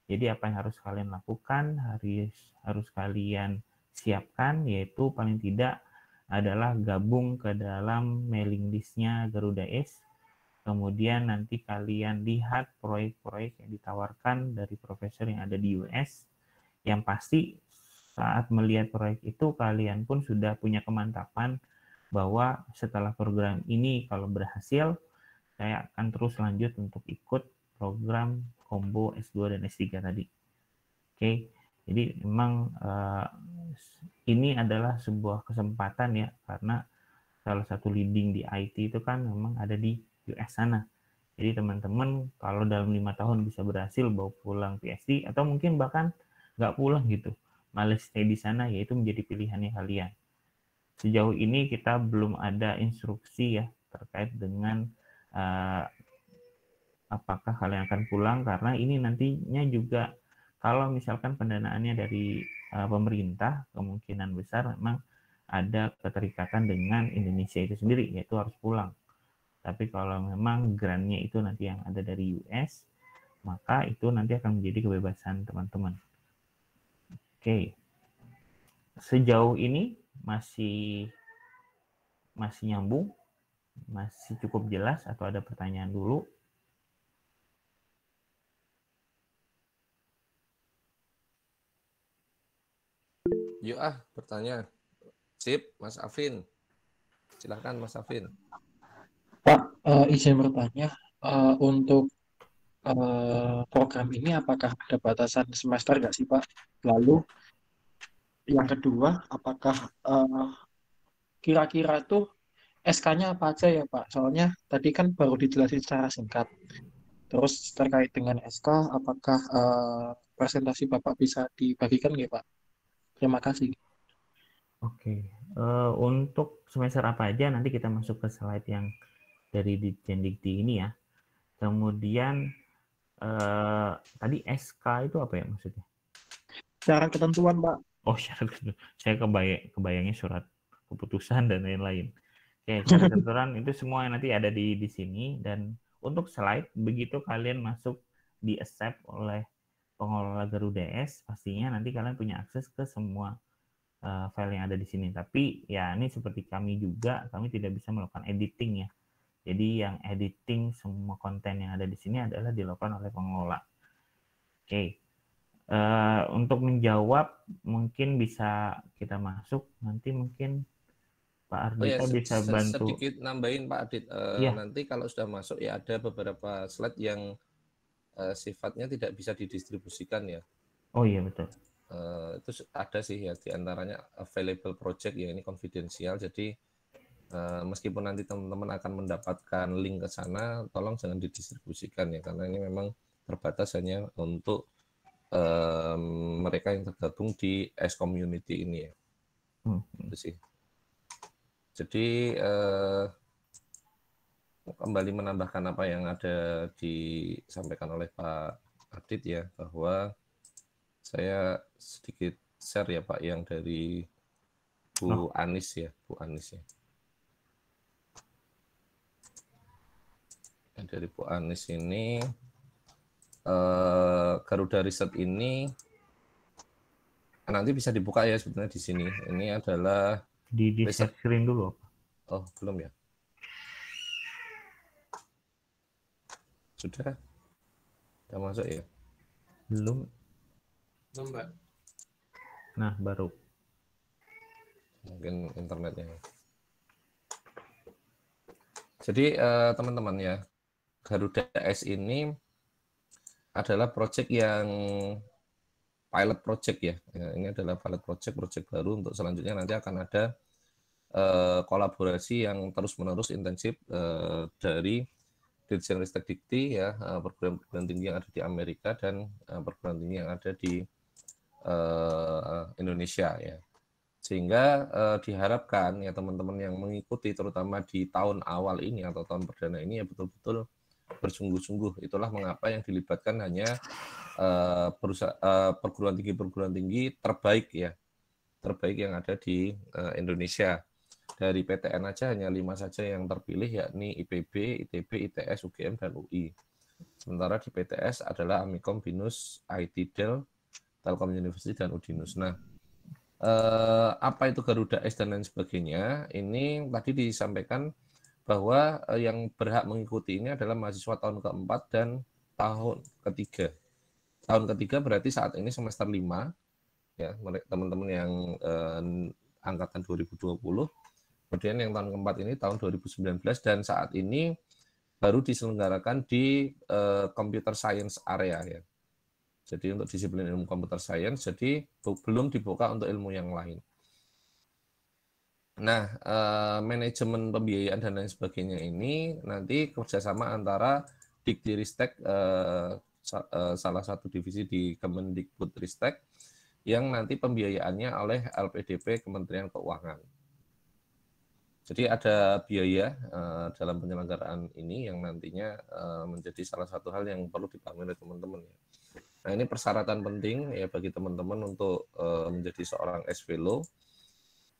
Jadi apa yang harus kalian lakukan, harus kalian siapkan, yaitu paling tidak adalah gabung ke dalam mailing list-nya Garuda S. Kemudian nanti kalian lihat proyek-proyek yang ditawarkan dari profesor yang ada di US. Yang pasti saat melihat proyek itu kalian pun sudah punya kemantapan bahwa setelah program ini kalau berhasil, saya akan terus lanjut untuk ikut program combo S2 dan S3 tadi. Oke, jadi memang ini adalah sebuah kesempatan ya, karena salah satu leading di IT itu kan memang ada di US sana. Jadi teman-teman kalau dalam 5 tahun bisa berhasil bawa pulang PhD atau mungkin bahkan nggak pulang gitu, malah stay di sana, yaitu menjadi pilihannya kalian. Sejauh ini kita belum ada instruksi ya terkait dengan apakah kalian akan pulang, karena ini nantinya juga kalau misalkan pendanaannya dari pemerintah, kemungkinan besar memang ada keterikatan dengan Indonesia itu sendiri, yaitu harus pulang. Tapi kalau memang grantnya itu nanti yang ada dari US, maka itu nanti akan menjadi kebebasan teman-teman. Oke, sejauh ini masih nyambung, masih cukup jelas atau ada pertanyaan dulu? Yuk bertanya. Sip, Mas Afin. Silakan Mas Afin. Pak, izin bertanya, untuk program ini apakah ada batasan semester nggak sih Pak? Lalu yang kedua, apakah kira-kira tuh SK-nya apa aja ya Pak? Soalnya tadi kan baru dijelasin secara singkat. Terus terkait dengan SK, apakah presentasi Bapak bisa dibagikan nggak Pak? Terima kasih. Oke, untuk semester apa aja nanti kita masuk ke slide yang dari Ditjen Dikti ini ya. Kemudian tadi SK itu apa ya maksudnya? Syarat ketentuan Pak. Oh, syarat ketentuan. Saya kebayangnya surat keputusan dan lain-lain. Oke, syarat ketentuan itu semua yang nanti ada di sini, dan untuk slide begitu kalian masuk di accept oleh pengelola Garuda S, pastinya nanti kalian punya akses ke semua file yang ada di sini. Tapi ya ini seperti kami juga, kami tidak bisa melakukan editing ya. Jadi yang editing semua konten yang ada di sini adalah dilakukan oleh pengelola. Oke, untuk menjawab mungkin bisa kita masuk nanti, mungkin Pak Ardita bisa bantu. Sedikit nambahin Pak Adit. Ya. Nanti kalau sudah masuk ya ada beberapa slide yang sifatnya tidak bisa didistribusikan ya. Oh iya betul. Itu ada sih ya, diantaranya available project ya, ini konfidensial, jadi meskipun nanti teman-teman akan mendapatkan link ke sana, tolong jangan didistribusikan ya, karena ini memang terbatas hanya untuk mereka yang tergabung di S community ini ya. Itu sih. Jadi kembali menambahkan apa yang ada disampaikan oleh Pak Adit ya, bahwa saya sedikit share ya Pak yang dari Bu Anis ya, Bu Anis ya. Yang dari Bu Anis ini, Garuda Riset ini nanti bisa dibuka ya sebenarnya di sini. Ini adalah di share screen dulu. Oh belum ya? Sudah masuk ya? Belum. Belum, Mbak. Nah, baru. Mungkin internetnya. Jadi teman-teman ya, Garuda S ini adalah project yang pilot project ya. Ini adalah pilot project baru, untuk selanjutnya nanti akan ada kolaborasi yang terus-menerus intensif dari Dirjen Ristek Dikti ya, perguruan tinggi yang ada di Amerika dan perguruan tinggi yang ada di Indonesia ya. Sehingga diharapkan ya teman-teman yang mengikuti terutama di tahun awal ini atau tahun perdana ini ya betul-betul bersungguh-sungguh. Itulah mengapa yang dilibatkan hanya perguruan tinggi terbaik ya, terbaik yang ada di Indonesia. Dari PTN aja hanya 5 saja yang terpilih, yakni IPB, ITB, ITS, UGM, dan UI. Sementara di PTS adalah Amikom, BINUS, IT Del, Telkom University, dan Udinus. Nah, apa itu Garuda S dan lain sebagainya, ini tadi disampaikan bahwa yang berhak mengikuti ini adalah mahasiswa tahun keempat dan tahun ketiga. Tahun ketiga berarti saat ini semester 5, ya, teman-teman yang angkatan 2020. Kemudian yang tahun keempat ini tahun 2019 dan saat ini baru diselenggarakan di computer science area ya. Jadi untuk disiplin ilmu computer science, jadi belum dibuka untuk ilmu yang lain. Nah, manajemen pembiayaan dan lain sebagainya ini nanti kerjasama antara Dikti-Ristek, salah satu divisi di Kemendikbudristek, yang nanti pembiayaannya oleh LPDP Kementerian Keuangan. Jadi ada biaya dalam penyelenggaraan ini yang nantinya menjadi salah satu hal yang perlu dipahami oleh teman-teman ya. Nah, ini persyaratan penting ya bagi teman-teman untuk menjadi seorang S-Fellow.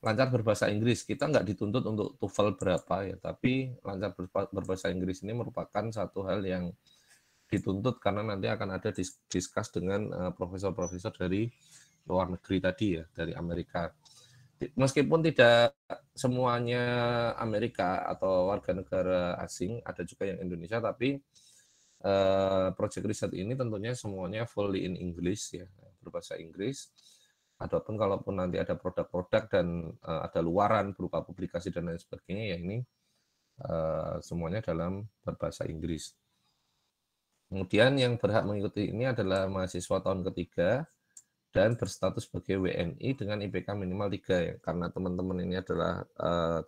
Lancar berbahasa Inggris, kita nggak dituntut untuk TOEFL berapa ya, tapi lancar berbahasa Inggris ini merupakan satu hal yang dituntut karena nanti akan ada diskus dengan profesor-profesor dari luar negeri tadi ya, dari Amerika. Meskipun tidak semuanya Amerika atau warga negara asing, ada juga yang Indonesia, tapi project riset ini tentunya semuanya fully in English ya, berbahasa Inggris. Adapun kalaupun nanti ada produk-produk dan ada luaran berupa publikasi dan lain sebagainya, ya ini semuanya dalam berbahasa Inggris. Kemudian yang berhak mengikuti ini adalah mahasiswa tahun ketiga dan berstatus sebagai WNI dengan IPK minimal 3 ya. Karena teman-teman ini adalah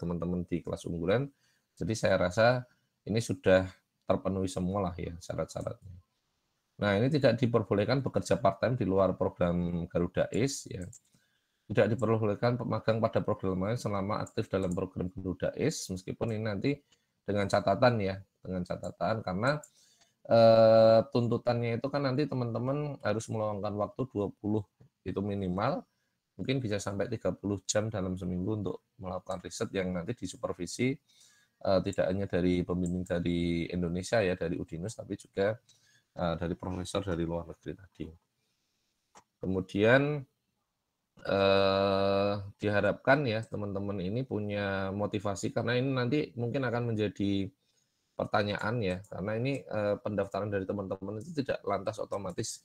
teman-teman di kelas unggulan, jadi saya rasa ini sudah terpenuhi semua lah ya syarat-syaratnya. Nah, ini tidak diperbolehkan bekerja part-time di luar program Garuda ACE ya. Tidak diperbolehkan magang pada program lain selama aktif dalam program Garuda ACE, meskipun ini nanti dengan catatan ya, dengan catatan karena tuntutannya itu kan nanti teman-teman harus meluangkan waktu 20 itu minimal, mungkin bisa sampai 30 jam dalam seminggu untuk melakukan riset yang nanti disupervisi tidak hanya dari pembimbing dari Indonesia ya, dari Udinus, tapi juga dari profesor dari luar negeri tadi. Kemudian diharapkan ya teman-teman ini punya motivasi, karena ini nanti mungkin akan menjadi pertanyaan ya, karena ini pendaftaran dari teman-teman itu tidak lantas otomatis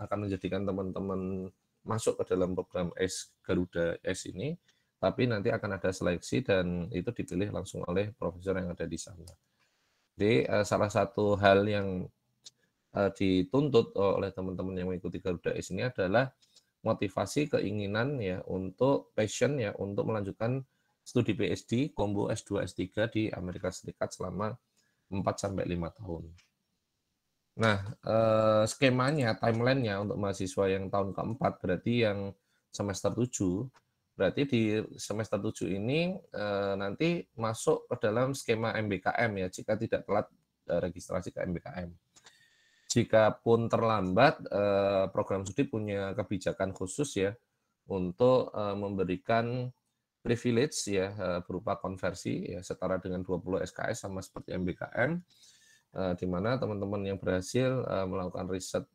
akan menjadikan teman-teman masuk ke dalam program S Garuda S ini, tapi nanti akan ada seleksi dan itu dipilih langsung oleh profesor yang ada di sana. Jadi salah satu hal yang dituntut oleh teman-teman yang mengikuti Garuda S ini adalah motivasi, keinginan ya untuk passion ya untuk melanjutkan studi PhD combo S2 S3 di Amerika Serikat selama 4 sampai 5 tahun. Nah, skemanya, timeline-nya untuk mahasiswa yang tahun keempat berarti yang semester 7, berarti di semester 7 ini nanti masuk ke dalam skema MBKM ya jika tidak telat registrasi ke MBKM. Jika pun terlambat, program studi punya kebijakan khusus ya untuk memberikan privilege ya berupa konversi ya setara dengan 20 SKS sama seperti MBKM, di mana teman-teman yang berhasil melakukan riset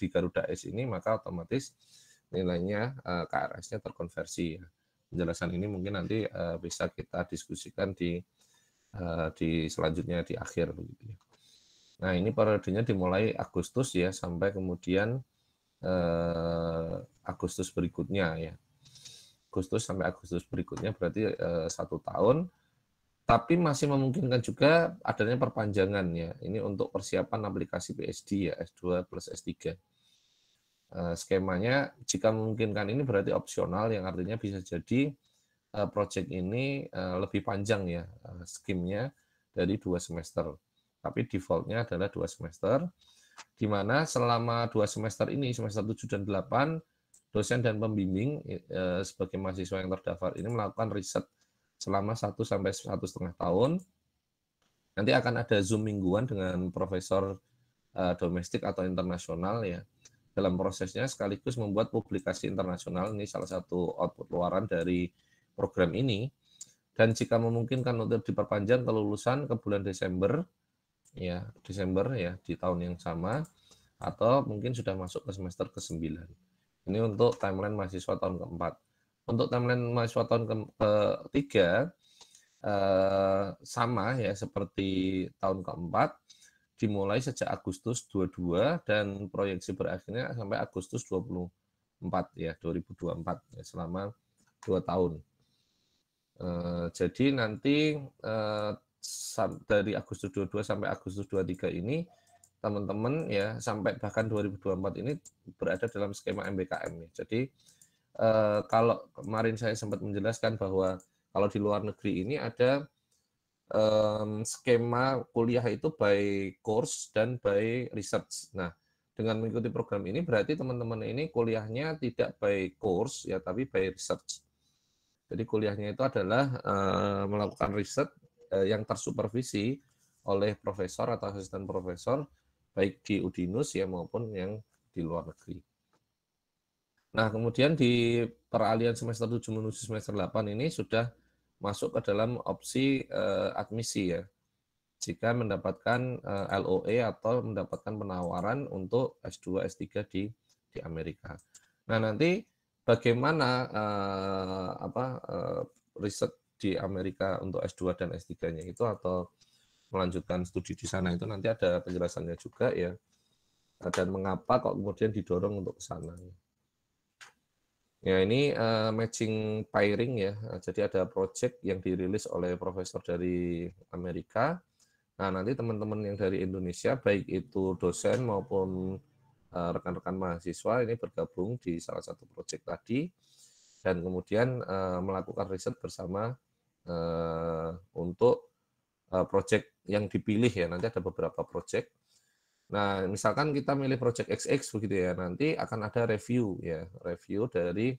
di Garuda S ini maka otomatis nilainya KRS-nya terkonversi. Penjelasan ini mungkin nanti bisa kita diskusikan di selanjutnya di akhir begitu ya. Nah, ini periodenya dimulai Agustus ya sampai kemudian Agustus berikutnya ya. Agustus sampai Agustus berikutnya berarti 1 tahun. Tapi masih memungkinkan juga adanya perpanjangan ya. Ini untuk persiapan aplikasi PhD ya S2 plus S3. Skemanya jika memungkinkan ini berarti opsional yang artinya bisa jadi project ini lebih panjang ya skemnya dari 2 semester. Tapi defaultnya adalah 2 semester, di mana selama 2 semester ini, semester 7 dan 8, dosen dan pembimbing sebagai mahasiswa yang terdaftar ini melakukan riset selama 1 sampai 1,5 tahun. Nanti akan ada Zoom mingguan dengan profesor domestik atau internasional ya. Dalam prosesnya sekaligus membuat publikasi internasional, ini salah satu output luaran dari program ini. Dan jika memungkinkan untuk diperpanjang kelulusan ke bulan Desember ya di tahun yang sama atau mungkin sudah masuk ke semester ke-9. Ini untuk timeline mahasiswa tahun keempat. Untuk timeline mahasiswa tahun ketiga sama ya seperti tahun keempat, dimulai sejak Agustus 22 dan proyeksi berakhirnya sampai Agustus 24 ya 2024 ya, selama 2 tahun. Jadi nanti dari Agustus 22 sampai Agustus 23 ini teman-teman ya sampai bahkan 2024 ini berada dalam skema MBKM ya. Jadi kalau kemarin saya sempat menjelaskan bahwa kalau di luar negeri ini ada skema kuliah itu by course dan by research. Nah, dengan mengikuti program ini berarti teman-teman ini kuliahnya tidak by course ya tapi by research. Jadi kuliahnya itu adalah melakukan riset yang tersupervisi oleh profesor atau asisten profesor baik di Udinus ya maupun yang di luar negeri. Nah, kemudian di peralihan semester 7 menuju semester 8 ini sudah masuk ke dalam opsi admisi ya. Jika mendapatkan LOE atau mendapatkan penawaran untuk S2 S3 di Amerika. Nah, nanti bagaimana riset di Amerika untuk S2 dan S3-nya itu atau melanjutkan studi di sana itu nanti ada penjelasannya juga ya. Dan mengapa kok kemudian didorong untuk ke sana. Ya, ini matching pairing ya. Jadi ada project yang dirilis oleh profesor dari Amerika. Nah, nanti teman-teman yang dari Indonesia baik itu dosen maupun rekan-rekan mahasiswa ini bergabung di salah satu project tadi dan kemudian melakukan riset bersama untuk project yang dipilih ya. Nanti ada beberapa project. Nah, misalkan kita milih project XX begitu ya, nanti akan ada review ya, review dari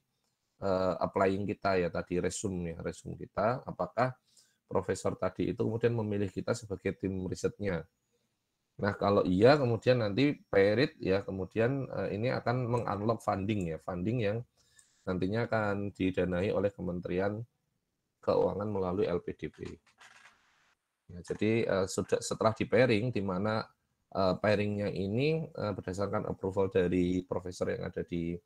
applying kita ya tadi resume kita, apakah profesor tadi itu kemudian memilih kita sebagai tim risetnya. Nah, kalau iya kemudian nanti paired ya, kemudian ini akan meng-unlock funding ya, funding yang nantinya akan didanai oleh Kementerian Keuangan melalui LPDP. Ya, jadi setelah di pairing di mana pairingnya ini berdasarkan approval dari profesor yang ada di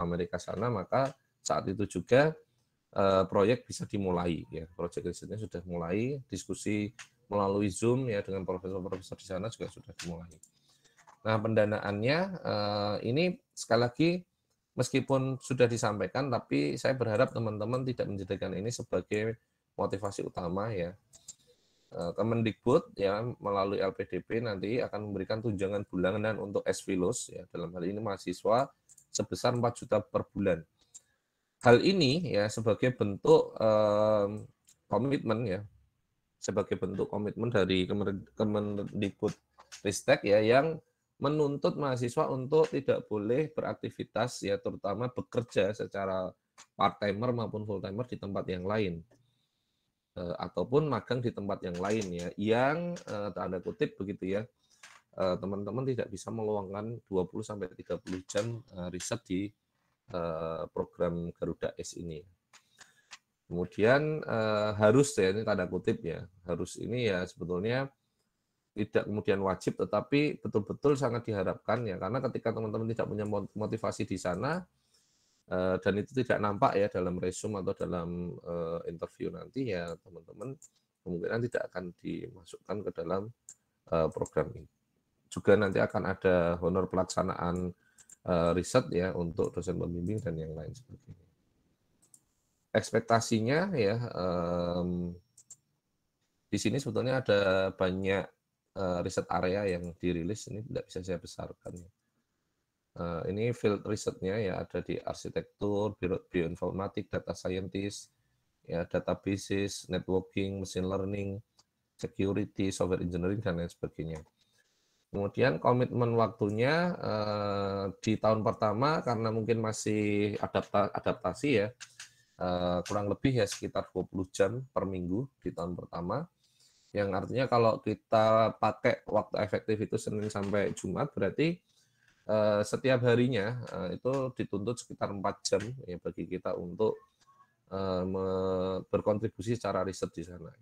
Amerika sana, maka saat itu juga proyek bisa dimulai ya, proyek risetnya sudah mulai, diskusi melalui Zoom ya dengan profesor-profesor di sana juga sudah dimulai. Nah, pendanaannya ini sekali lagi meskipun sudah disampaikan, tapi saya berharap teman-teman tidak menjadikan ini sebagai motivasi utama ya. Kemendikbud ya melalui LPDP nanti akan memberikan tunjangan bulanan untuk SVLOS ya, dalam hal ini mahasiswa sebesar 4 juta per bulan. Hal ini ya sebagai bentuk komitmen ya, sebagai bentuk komitmen dari Kemendikbud Ristek ya, yang menuntut mahasiswa untuk tidak boleh beraktivitas ya, terutama bekerja secara part-timer maupun full-timer di tempat yang lain. Ataupun magang di tempat yang lain ya, yang tanda kutip begitu ya, teman-teman tidak bisa meluangkan 20-30 jam riset di program Garuda S ini. Kemudian harus ya, ini tanda kutip ya, harus ini ya sebetulnya tidak kemudian wajib, tetapi betul-betul sangat diharapkan ya, karena ketika teman-teman tidak punya motivasi di sana, dan itu tidak nampak ya dalam resume atau dalam interview nanti ya, teman-teman kemungkinan tidak akan dimasukkan ke dalam program ini. Juga nanti akan ada honor pelaksanaan riset ya untuk dosen pembimbing dan yang lain sebagainya. Ekspektasinya ya, di sini sebetulnya ada banyak riset area yang dirilis, ini tidak bisa saya besarkan ya. Ini field risetnya ya, ada di arsitektur, bioinformatik, data scientist, ya, databases, networking, machine learning, security, software engineering, dan lain sebagainya. Kemudian komitmen waktunya di tahun pertama karena mungkin masih adaptasi ya, kurang lebih ya sekitar 20 jam per minggu di tahun pertama. Yang artinya kalau kita pakai waktu efektif itu Senin sampai Jumat, berarti setiap harinya itu dituntut sekitar 4 jam ya bagi kita untuk berkontribusi secara riset di sana.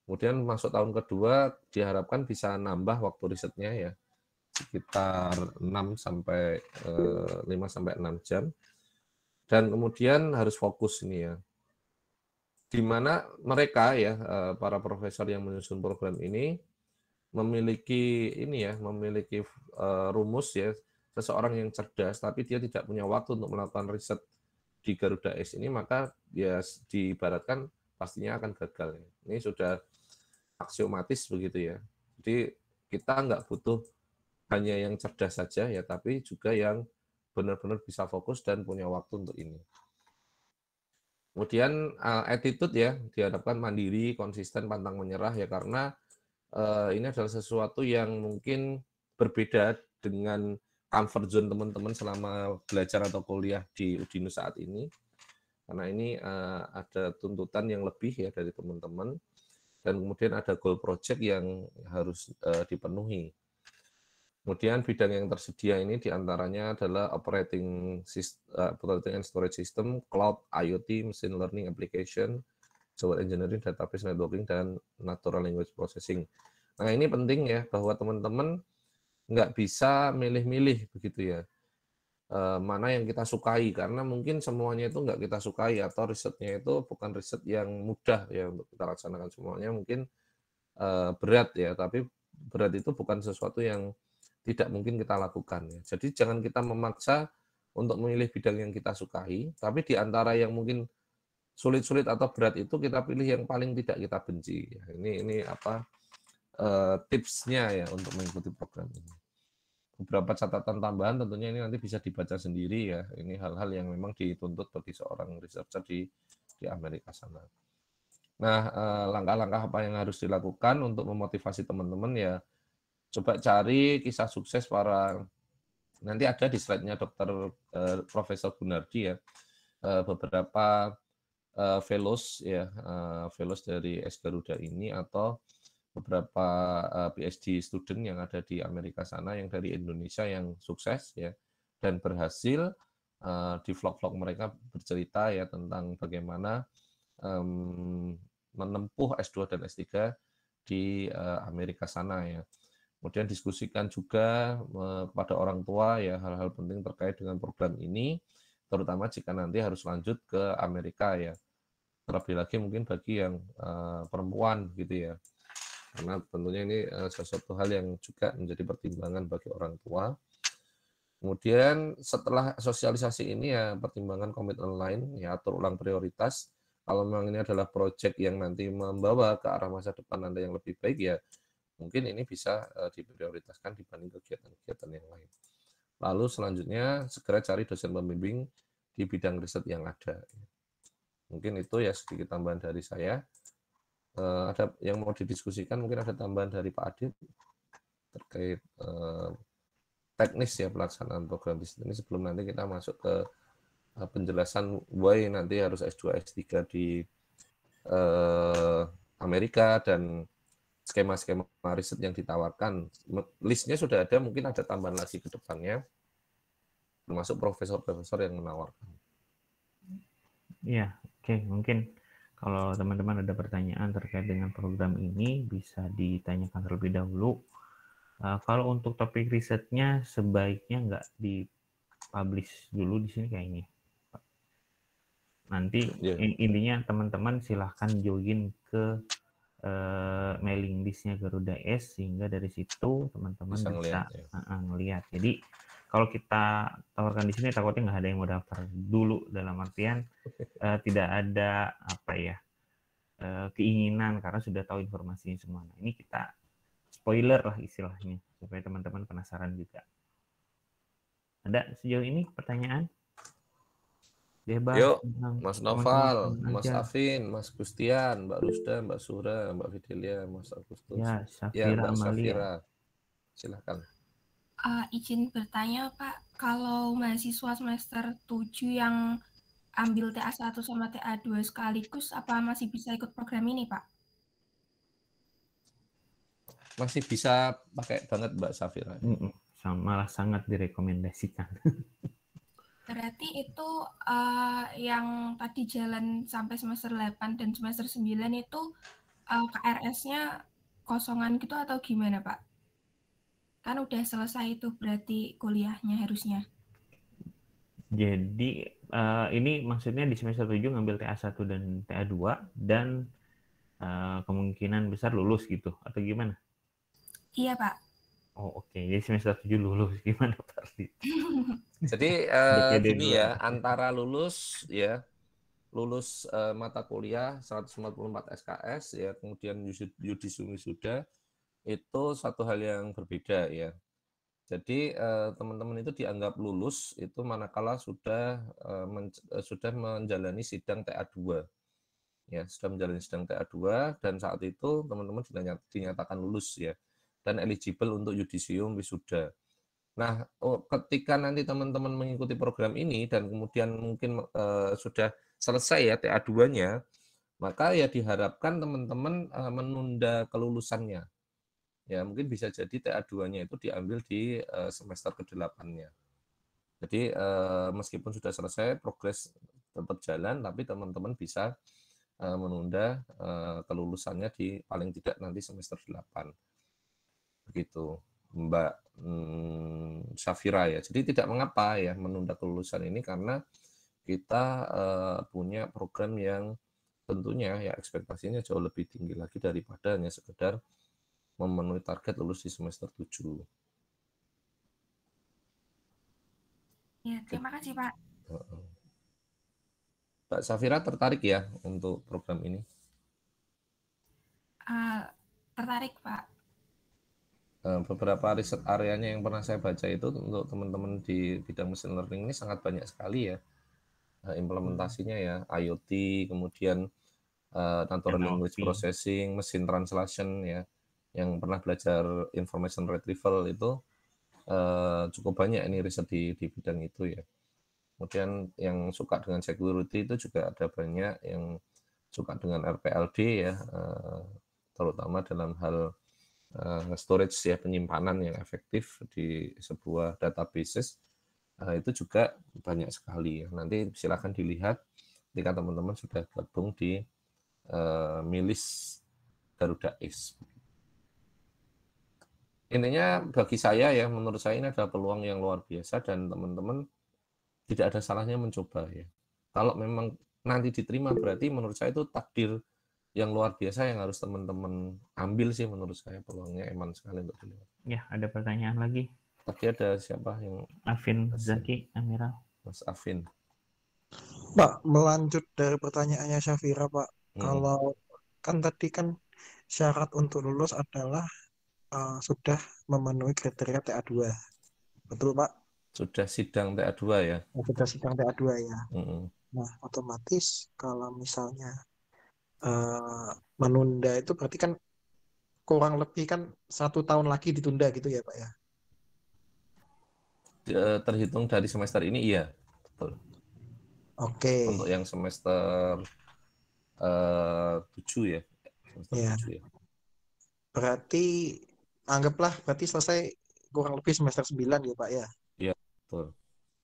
Kemudian masuk tahun kedua diharapkan bisa nambah waktu risetnya ya sekitar 5 sampai 6 jam. Dan kemudian harus fokus ini ya. Di mana mereka ya para profesor yang menyusun program ini memiliki rumus ya, seseorang yang cerdas tapi dia tidak punya waktu untuk melakukan riset di Garuda S ini, maka dia diibaratkan pastinya akan gagal ya. Ini sudah aksiomatis begitu ya. Jadi kita nggak butuh hanya yang cerdas saja ya, tapi juga yang benar-benar bisa fokus dan punya waktu untuk ini. Kemudian attitude ya, diharapkan mandiri, konsisten, pantang menyerah ya, karena ini adalah sesuatu yang mungkin berbeda dengan comfort zone teman-teman selama belajar atau kuliah di Udinus saat ini. Karena ini ada tuntutan yang lebih ya dari teman-teman, dan kemudian ada goal project yang harus dipenuhi. Kemudian bidang yang tersedia ini diantaranya adalah operating and storage system, cloud, IoT, machine learning application, software engineering, database, networking, dan natural language processing. Nah ini penting ya, bahwa teman-teman nggak bisa milih-milih begitu ya, mana yang kita sukai, karena mungkin semuanya itu nggak kita sukai, atau risetnya itu bukan riset yang mudah ya untuk kita laksanakan semuanya, mungkin berat ya, tapi berat itu bukan sesuatu yang tidak mungkin kita lakukan ya. Jadi jangan kita memaksa untuk memilih bidang yang kita sukai, tapi di antara yang mungkin sulit-sulit atau berat itu kita pilih yang paling tidak kita benci. Ini apa tipsnya ya untuk mengikuti program ini. Beberapa catatan tambahan tentunya ini nanti bisa dibaca sendiri ya. Ini hal-hal yang memang dituntut bagi seorang researcher di Amerika sana. Nah, langkah-langkah apa yang harus dilakukan untuk memotivasi teman-teman ya? Coba cari kisah sukses para, nanti ada di slide-nya Profesor Gunardi ya, beberapa fellows ya, fellows dari S Garuda ini, atau beberapa PhD student yang ada di Amerika sana yang dari Indonesia yang sukses ya dan berhasil, di vlog-vlog mereka bercerita ya tentang bagaimana menempuh S2 dan S3 di Amerika sana ya. Kemudian diskusikan juga kepada orang tua ya hal-hal penting terkait dengan program ini, terutama jika nanti harus lanjut ke Amerika ya. Terlebih lagi mungkin bagi yang perempuan gitu ya. Karena tentunya ini sesuatu hal yang juga menjadi pertimbangan bagi orang tua. Kemudian setelah sosialisasi ini ya pertimbangan komitmen lain ya, atur ulang prioritas, Kalau memang ini adalah proyek yang nanti membawa ke arah masa depan Anda yang lebih baik, ya mungkin ini bisa diprioritaskan dibanding kegiatan-kegiatan yang lain. Lalu selanjutnya segera cari dosen pembimbing di bidang riset yang ada. Mungkin itu ya sedikit tambahan dari saya. Ada yang mau didiskusikan, mungkin ada tambahan dari Pak Adit terkait teknis ya pelaksanaan program riset ini, sebelum nanti kita masuk ke penjelasan why nanti harus S2 S3 di Amerika dan skema-skema riset yang ditawarkan. Listnya sudah ada, mungkin ada tambahan lagi ke depannya, termasuk profesor-profesor yang menawarkan. Iya, oke. Mungkin kalau teman-teman ada pertanyaan terkait dengan program ini, bisa ditanyakan terlebih dahulu. Kalau untuk topik risetnya, sebaiknya nggak dipublish dulu di sini kayaknya. Nanti intinya teman-teman silahkan join ke mailing listnya Garuda S, sehingga dari situ teman-teman bisa ngelihat. Jadi kalau kita tawarkan di sini, takutnya nggak ada yang mau daftar dulu, dalam artian tidak ada keinginan karena sudah tahu informasinya semua. Nah, ini kita spoiler lah istilahnya, supaya teman-teman penasaran juga. Ada sejauh ini pertanyaan? Bebas. Yuk, Mas Noval, Mas Afin, Mas Gustian, Mbak Rusda, Mbak Sura, Mbak Fidelia, Mas Agustus. Ya, Mbak Safira. Silakan. Izin bertanya, Pak, kalau mahasiswa semester 7 yang ambil TA1 sama TA2 sekaligus, apa masih bisa ikut program ini, Pak? Masih bisa pakai banget, Mbak Safira. Malah sangat direkomendasikan. Berarti itu yang tadi jalan sampai semester 8 dan semester 9 itu KRS-nya kosongan gitu atau gimana, Pak? Kan udah selesai itu berarti kuliahnya harusnya. Jadi ini maksudnya di semester 7 ngambil TA1 dan TA2 dan kemungkinan besar lulus gitu atau gimana? Iya, Pak. Oh, oke. Jadi semester 7 lulus gimana, Pak? Jadi gini ya, antara lulus mata kuliah 144 SKS ya, kemudian yudis wisuda, itu satu hal yang berbeda ya. Jadi teman-teman itu dianggap lulus itu manakala sudah menjalani sidang TA2. Ya, sudah menjalani sidang TA2 dan saat itu teman-teman dinyatakan lulus ya dan eligible untuk yudisium wisuda. Nah, ketika nanti teman-teman mengikuti program ini dan kemudian mungkin sudah selesai ya TA2-nya, maka ya diharapkan teman-teman menunda kelulusannya. Ya, mungkin bisa jadi TA2-nya itu diambil di semester ke-8-nya. Jadi meskipun sudah selesai, progres tetap jalan, tapi teman-teman bisa menunda kelulusannya di paling tidak nanti semester 8. Begitu, Mbak Safira ya. Jadi tidak mengapa ya menunda kelulusan ini, karena kita punya program yang tentunya ya ekspektasinya jauh lebih tinggi lagi daripada hanya sekedar memenuhi target lulus di semester 7. Ya, terima kasih, Pak. Mbak Safira tertarik ya untuk program ini? Tertarik, Pak. Beberapa riset areanya yang pernah saya baca itu untuk teman-teman di bidang machine learning ini sangat banyak sekali ya implementasinya ya, IoT, kemudian natural language processing, machine translation ya, yang pernah belajar information retrieval itu cukup banyak ini riset di bidang itu ya. Kemudian yang suka dengan security itu juga ada banyak, yang suka dengan RPLD ya, terutama dalam hal storage ya, penyimpanan yang efektif di sebuah databases, itu juga banyak sekali ya. Nanti silakan dilihat ketika teman-teman sudah gabung di milis Garuda X. Intinya bagi saya ya, menurut saya ini adalah peluang yang luar biasa dan teman-teman tidak ada salahnya mencoba ya. Kalau memang nanti diterima, berarti menurut saya itu takdir yang luar biasa yang harus teman-teman ambil sih, menurut saya peluangnya eman sekali untuk dilihat. Ya, ada pertanyaan lagi. Tadi ada siapa yang? Afin Zaki Amiral. Mas Afin. Pak, melanjut dari pertanyaannya Syafira, Pak. Mm-mm. Kalau kan tadi kan syarat untuk lulus adalah sudah memenuhi kriteria TA2. Betul, Pak? Sudah sidang TA2 ya. Sudah sidang TA2 ya. Mm-mm. Nah, otomatis kalau misalnya menunda itu berarti kan kurang lebih kan 1 tahun lagi ditunda gitu ya, Pak ya? Terhitung dari semester ini iya, betul. Oke. Untuk yang semester 7 ya. Semester Ya. 7 ya. Berarti anggaplah berarti selesai kurang lebih semester 9 ya, Pak ya? Iya, betul.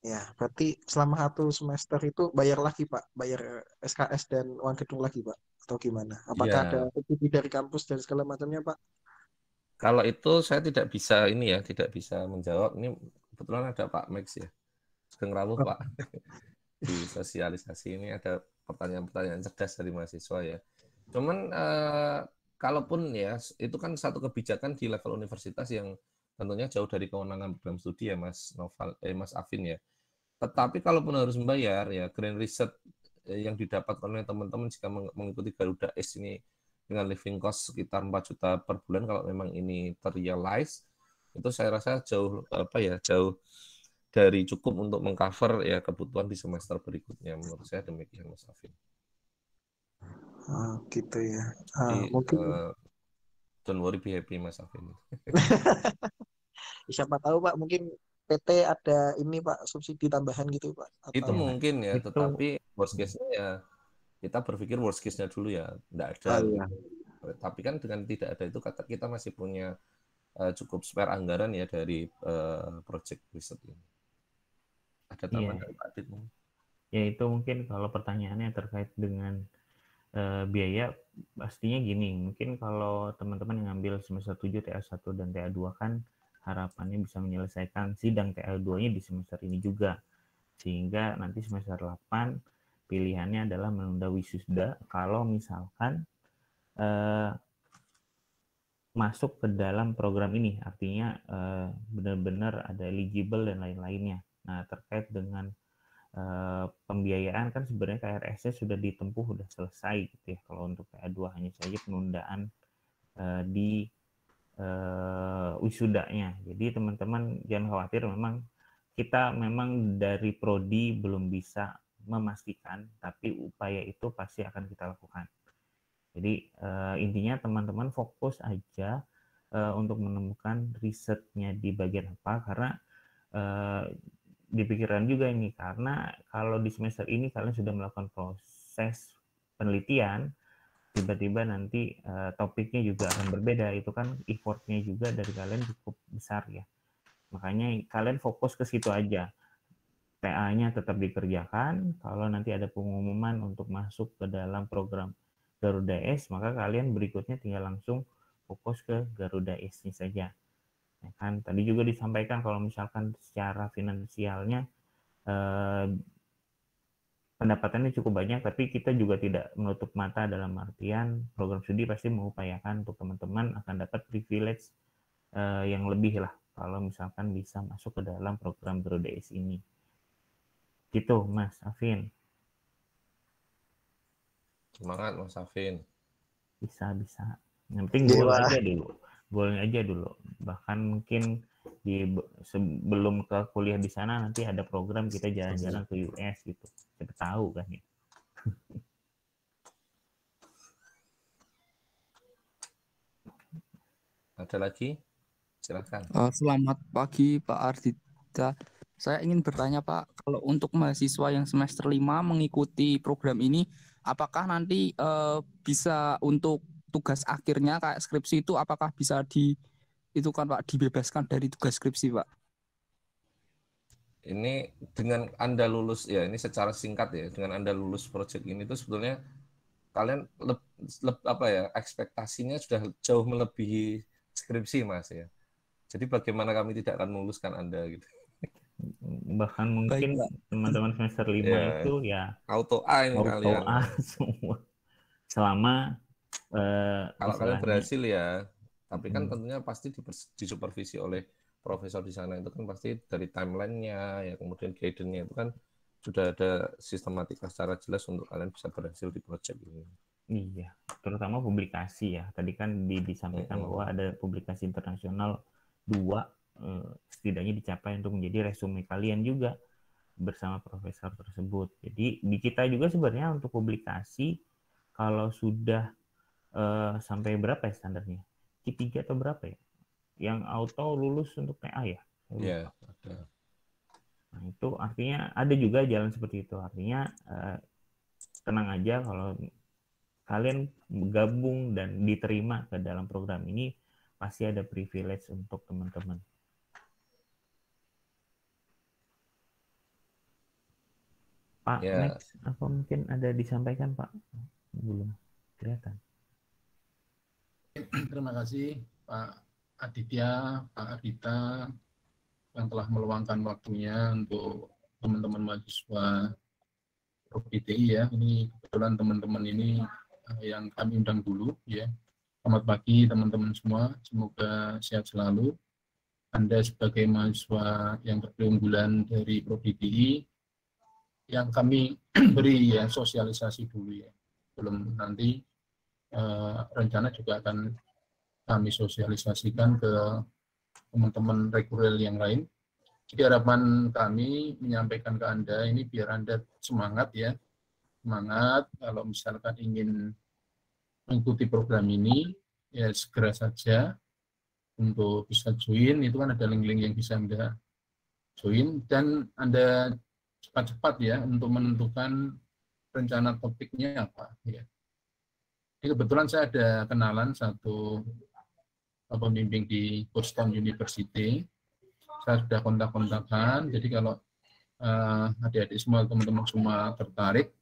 Ya, berarti selama 1 semester itu bayar lagi, Pak? Bayar SKS dan uang gedung lagi, Pak? Atau gimana? Apakah ada Iya. subsidi dari kampus dan segala macamnya, Pak? Kalau itu saya tidak bisa ini ya, tidak bisa menjawab. Ini kebetulan ada Pak Max ya. Sugeng rawuh, Pak. Di sosialisasi ini ada pertanyaan-pertanyaan cerdas dari mahasiswa ya. Cuman kalaupun ya, itu kan satu kebijakan di level universitas yang tentunya jauh dari kewenangan program studi ya Mas Mas Afin ya. Tetapi kalaupun harus membayar ya, grant research yang didapat oleh teman-teman jika mengikuti Garuda S ini dengan living cost sekitar 4 juta per bulan, kalau memang ini terrealize, itu saya rasa jauh jauh dari cukup untuk mengcover ya kebutuhan di semester berikutnya. Menurut saya demikian, Mas Afin. Gitu ya. Jadi Mungkin don't worry, be happy, Mas Afin. siapa tahu, Pak, mungkin PT ada ini, Pak, subsidi tambahan gitu, Pak. Itu Atau mungkin ya, itu tetapi worst case-nya ya kita berpikir worst case-nya dulu ya, tidak ada. iya. Tapi kan dengan tidak ada itu kita masih punya cukup spare anggaran ya dari project riset ini. Ada tambahan dari Pak Adit mungkin? Ya itu mungkin kalau pertanyaannya terkait dengan biaya, pastinya gini, mungkin kalau teman-teman yang ngambil semester 7 TA1 dan TA2 kan harapannya bisa menyelesaikan sidang TA2-nya di semester ini juga, sehingga nanti semester 8 pilihannya adalah menunda wisuda kalau misalkan masuk ke dalam program ini, artinya benar-benar ada eligible dan lain-lainnya. Nah, terkait dengan pembiayaan kan sebenarnya KRS-nya sudah ditempuh, sudah selesai gitu ya. Kalau untuk TA2 hanya saja penundaan di wisudanya. Jadi teman-teman jangan khawatir, kita memang dari prodi belum bisa memastikan, tapi upaya itu pasti akan kita lakukan. Jadi intinya teman-teman fokus aja untuk menemukan risetnya di bagian apa, karena di pikiran juga ini, karena kalau di semester ini kalian sudah melakukan proses penelitian, tiba-tiba nanti topiknya juga akan berbeda, itu kan effortnya juga dari kalian cukup besar ya. Makanya kalian fokus ke situ aja. TA-nya tetap dikerjakan, kalau nanti ada pengumuman untuk masuk ke dalam program Garuda S, maka kalian berikutnya tinggal langsung fokus ke Garuda S-nya saja. Ya kan, tadi juga disampaikan kalau misalkan secara finansialnya pendapatannya cukup banyak, tapi kita juga tidak menutup mata dalam artian program studi pasti mengupayakan untuk teman-teman akan dapat privilege yang lebih lah kalau misalkan bisa masuk ke dalam program Garuda S ini. Gitu, Mas Afin. Semangat, Mas Afin. Bisa. Yang penting goalnya aja dulu. Bahkan mungkin sebelum ke kuliah di sana nanti ada program kita jalan-jalan ke US gitu. Kita tahu kan ya. Ada lagi? Silakan. Selamat pagi Pak Ardita. Saya ingin bertanya Pak, kalau untuk mahasiswa yang semester 5 mengikuti program ini, apakah nanti bisa untuk tugas akhirnya kayak skripsi itu, apakah bisa dibebaskan dari tugas skripsi, Pak? Ini dengan Anda lulus ya, ini secara singkat ya, dengan Anda lulus project ini tuh sebetulnya kalian ekspektasinya sudah jauh melebihi skripsi, Mas ya. Jadi bagaimana kami tidak akan meluluskan Anda gitu. Bahkan mungkin teman-teman semester 5 itu ya auto A ini kalian. Auto A semua. Selama kalau kalian berhasil ya, tapi kan tentunya pasti disupervisi oleh profesor di sana, itu kan pasti dari timeline-nya ya, kemudian guidance-nya itu kan sudah ada sistematika secara jelas untuk kalian bisa berhasil di project ini. Iya, terutama publikasi ya. Tadi kan disampaikan bahwa ada publikasi internasional 2 setidaknya dicapai untuk menjadi resume kalian juga bersama profesor tersebut. Jadi di kita juga sebenarnya untuk publikasi kalau sudah sampai berapa ya standarnya? Q3 atau berapa ya? Yang auto lulus untuk TA ya? Iya, ada. Nah, itu artinya ada juga jalan seperti itu. Artinya tenang aja kalau kalian gabung dan diterima ke dalam program ini, pasti ada privilege untuk teman-teman. Pak, next, apa mungkin ada disampaikan Pak? Belum kelihatan. Terima kasih Pak Aditya, Pak Ardita, yang telah meluangkan waktunya untuk teman-teman mahasiswa ProPTI ya. Ini kebetulan teman-teman ini yang kami undang dulu ya. Selamat pagi teman-teman semua, semoga sehat selalu. Anda sebagai mahasiswa yang berkeunggulan dari ProPTI yang kami beri ya sosialisasi dulu ya. Belum nanti rencana juga akan kami sosialisasikan ke teman-teman reguler yang lain. Jadi harapan kami menyampaikan ke Anda ini biar Anda semangat ya. Semangat kalau misalkan ingin mengikuti program ini ya segera saja untuk bisa join. Itu kan ada link-link yang bisa Anda join dan Anda cepat-cepat ya untuk menentukan rencana topiknya apa ya. Jadi kebetulan saya ada kenalan satu pembimbing di Boston University. Saya sudah kontak-kontakkan. Jadi kalau adik-adik semua, teman-teman semua tertarik,